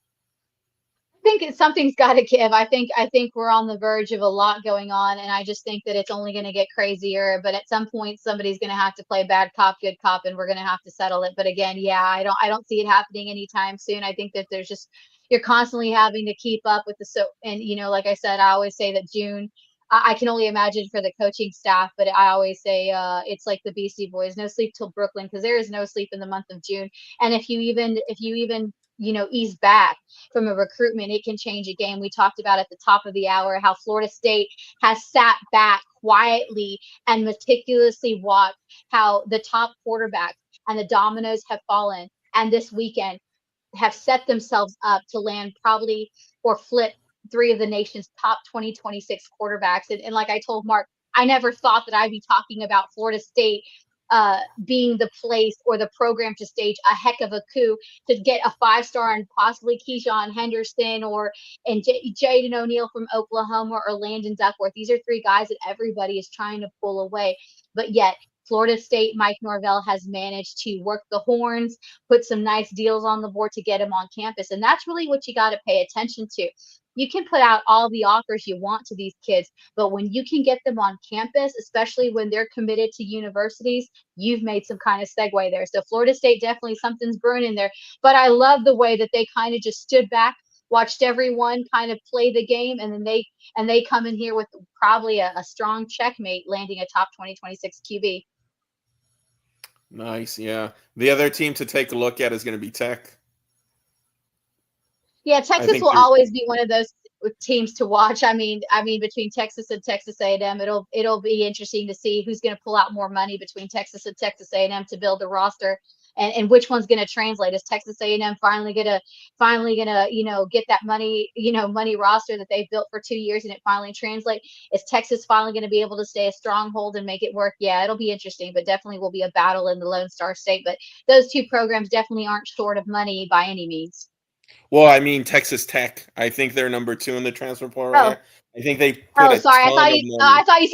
Think something's got to give. I think we're on the verge of a lot going on, and I just think that it's only going to get crazier. But at some point, somebody's going to have to play bad cop, good cop, and we're going to have to settle it. But again, yeah, I don't see it happening anytime soon. I think that there's just you're constantly having to keep up with and like I said, I always say that June. I can only imagine for the coaching staff, but I always say it's like the Beastie Boys, no sleep till Brooklyn, because there is no sleep in the month of June. And if you even ease back from a recruitment, it can change a game. We talked about at the top of the hour how Florida State has sat back quietly and meticulously watched how the top quarterbacks and the dominoes have fallen. And this weekend have set themselves up to land probably or flip three of the nation's top 2026 quarterbacks. And like I told Mark, I never thought that I'd be talking about Florida State being the place or the program to stage a heck of a coup to get a 5-star and possibly Keyshawn Henderson and Jaden O'Neal from Oklahoma or Landon Duckworth. These are three guys that everybody is trying to pull away, but yet Florida State, Mike Norvell has managed to work the horns, put some nice deals on the board to get him on campus. And that's really what you got to pay attention to. You can put out all the offers you want to these kids, but when you can get them on campus, especially when they're committed to universities, you've made some kind of segue there. So Florida State, definitely something's brewing in there. But I love the way that they kind of just stood back, watched everyone kind of play the game, and then they come in here with probably a strong checkmate, landing a top 2026 QB. Nice, yeah. The other team to take a look at is going to be Tech. Yeah, I Texas think will they're always be one of those teams to watch. I mean, between Texas and Texas A&M, it'll be interesting to see who's going to pull out more money between Texas and Texas A&M to build the roster, and which one's going to translate. Is Texas A&M finally gonna get that money roster that they've built for 2 years and it finally translate? Is Texas finally going to be able to stay a stronghold and make it work? Yeah, it'll be interesting, but definitely will be a battle in the Lone Star State. But those two programs definitely aren't short of money by any means. well, I mean Texas Tech. I think they're number 2 in the transfer portal right Oh, now. I think they put Oh, a sorry. I ton thought of you. money. I thought you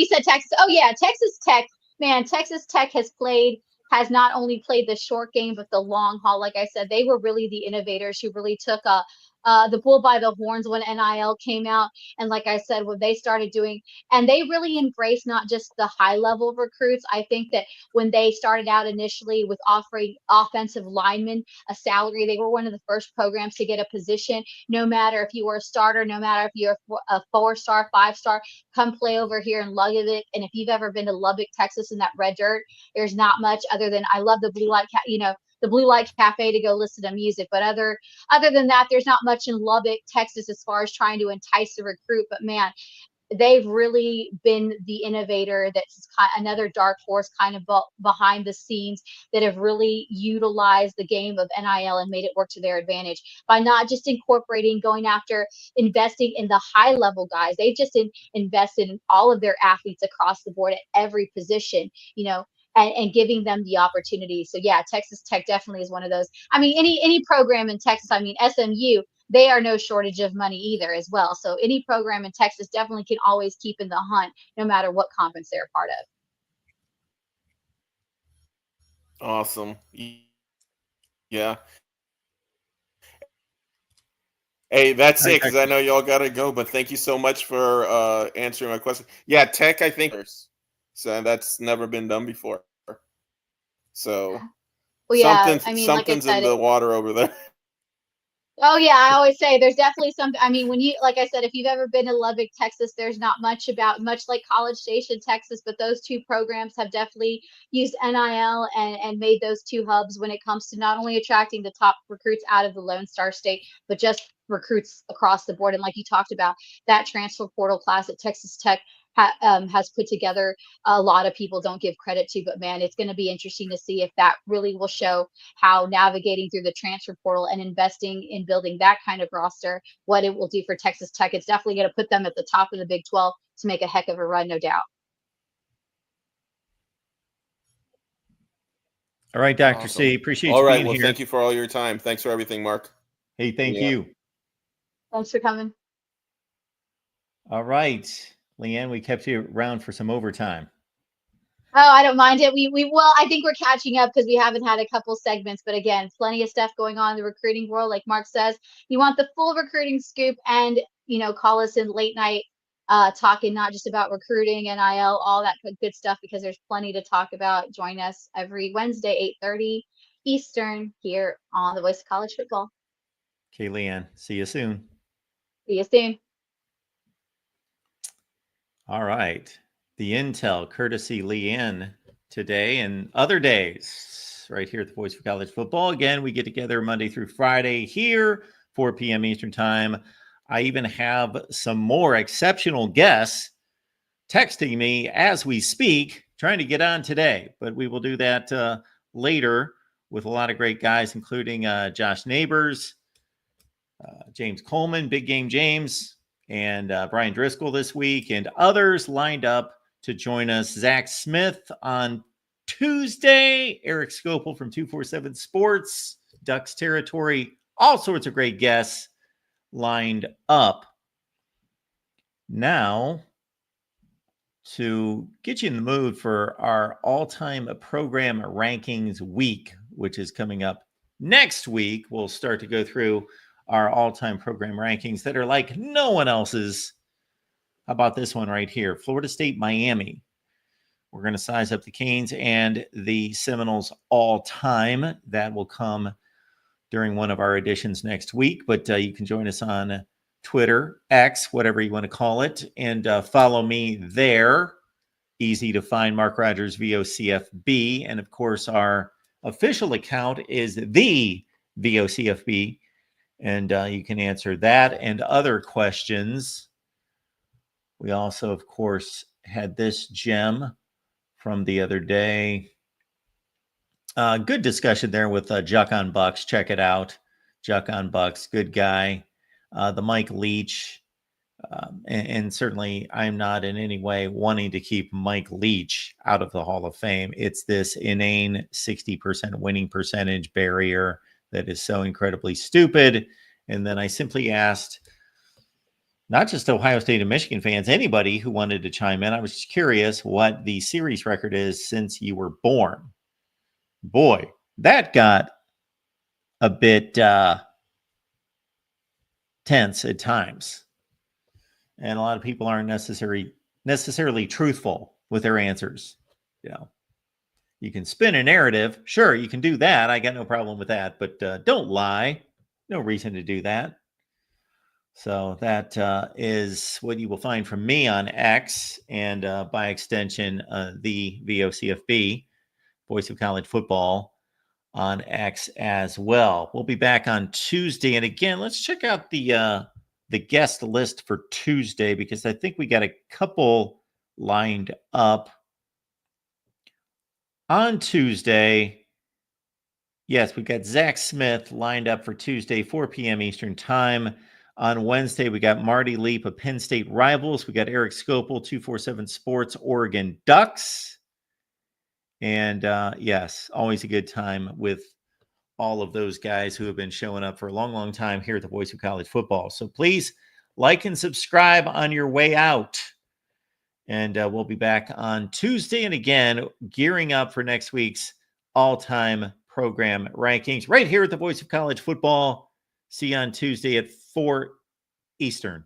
said Texas. Oh yeah, Texas Tech. Man, Texas Tech has not only played the short game but the long haul. Like I said, they were really the innovators who really took the bull by the horns when NIL came out. And like I said, when they started doing, and they really embraced not just the high level recruits. I think that when they started out initially with offering offensive linemen a salary, they were one of the first programs to get a position. No matter if you were a starter, no matter if you're a 4-star, 5-star, come play over here in Lubbock. And if you've ever been to Lubbock, Texas, in that red dirt, there's not much other than I love the the Blue Light Cafe to go listen to music. But other than that, there's not much in Lubbock, Texas, as far as trying to entice the recruit. But man, they've really been the innovator that's another dark horse kind of behind the scenes that have really utilized the game of NIL and made it work to their advantage by not just incorporating, going after, investing in the high level guys. They've just invested in all of their athletes across the board at every position, and giving them the opportunity. So yeah, Texas Tech definitely is one of those. I mean, any program in Texas, I mean, SMU, they are no shortage of money either as well. So any program in Texas definitely can always keep in the hunt no matter what conference they're a part of. Awesome. Yeah. Hey, that's All right, it because I know y'all got to go. But thank you so much for answering my question. Yeah, Tech, I think. So that's never been done before. So Well, yeah, I mean, like I something's in said, the water over there. oh yeah, I always say there's definitely some. I mean, when you, like I said, if you've ever been to Lubbock, Texas, there's not much like College Station, Texas, but those two programs have definitely used NIL and made those two hubs when it comes to not only attracting the top recruits out of the Lone Star State, but just recruits across the board. And like you talked about, that transfer portal class at Texas Tech has put together a lot of people don't give credit to. But man, it's going to be interesting to see if that really will show how navigating through the transfer portal and investing in building that kind of roster, what it will do for Texas Tech. It's definitely going to put them at the top of the Big 12 to make a heck of a run, no doubt. All right, Dr. Awesome. C. Appreciate all you right. being Well, here. thank you for all your time. Thanks for everything, Mark. Hey, thank Yeah. you. Thanks for coming. All right, Leanne, we kept you around for some overtime. Oh, I don't mind it. Well, I think we're catching up because we haven't had a couple segments, but again, plenty of stuff going on in the recruiting world. Like Mark says, you want the full recruiting scoop, and call us in late night, talking not just about recruiting, NIL, all that good stuff, because there's plenty to talk about. Join us every Wednesday, 8:30 Eastern, here on the Voice of College Football. Okay, Leanne, see you soon. See you soon. All right. The intel, courtesy Leanne today and other days, right here at the Voice of College Football. Again, we get together Monday through Friday here, 4 p.m. Eastern Time. I even have some more exceptional guests texting me as we speak, trying to get on today. But we will do that later with a lot of great guys, including Josh Neighbors, James Coleman, Big Game James, and Brian Driscoll this week, and others lined up to join us. Zach Smith on Tuesday, Eric Scopel from 247 Sports, Ducks Territory, all sorts of great guests lined up. Now, to get you in the mood for our all-time program rankings week, which is coming up next week, we'll start to go through our all-time program rankings that are like no one else's. How about this one right here? Florida State, Miami. We're going to size up the Canes and the Seminoles all-time. That will come during one of our editions next week, but you can join us on Twitter, X, whatever you want to call it, and follow me there. Easy to find, Mark Rogers, VOCFB. And of course, our official account is the VOCFB. And you can answer that and other questions. We also, of course, had this gem from the other day. Good discussion there with Juck on Bucks. Check it out. Juck on Bucks, good guy. The Mike Leach. And certainly I'm not in any way wanting to keep Mike Leach out of the Hall of Fame. It's this inane 60% winning percentage barrier that is so incredibly stupid. And then I simply asked not just Ohio State and Michigan fans, anybody who wanted to chime in. I was just curious what the series record is since you were born. Boy, that got a bit tense at times. And a lot of people aren't necessarily truthful with their answers. You can spin a narrative. Sure, you can do that. I got no problem with that. But don't lie. No reason to do that. So that is what you will find from me on X, and by extension, the VOCFB, Voice of College Football, on X as well. We'll be back on Tuesday. And again, let's check out the guest list for Tuesday, because I think we got a couple lined up on Tuesday. Yes, we've got Zach Smith lined up for Tuesday, 4 p.m. Eastern Time. On Wednesday, we got Marty Leap of Penn State Rivals. We got Eric Scopel, 247 Sports, Oregon Ducks. And yes, always a good time with all of those guys who have been showing up for a long, long time here at the Voice of College Football. So please like and subscribe on your way out. And we'll be back on Tuesday. And again, gearing up for next week's all-time program rankings right here at the Voice of College Football. See you on Tuesday at 4 Eastern.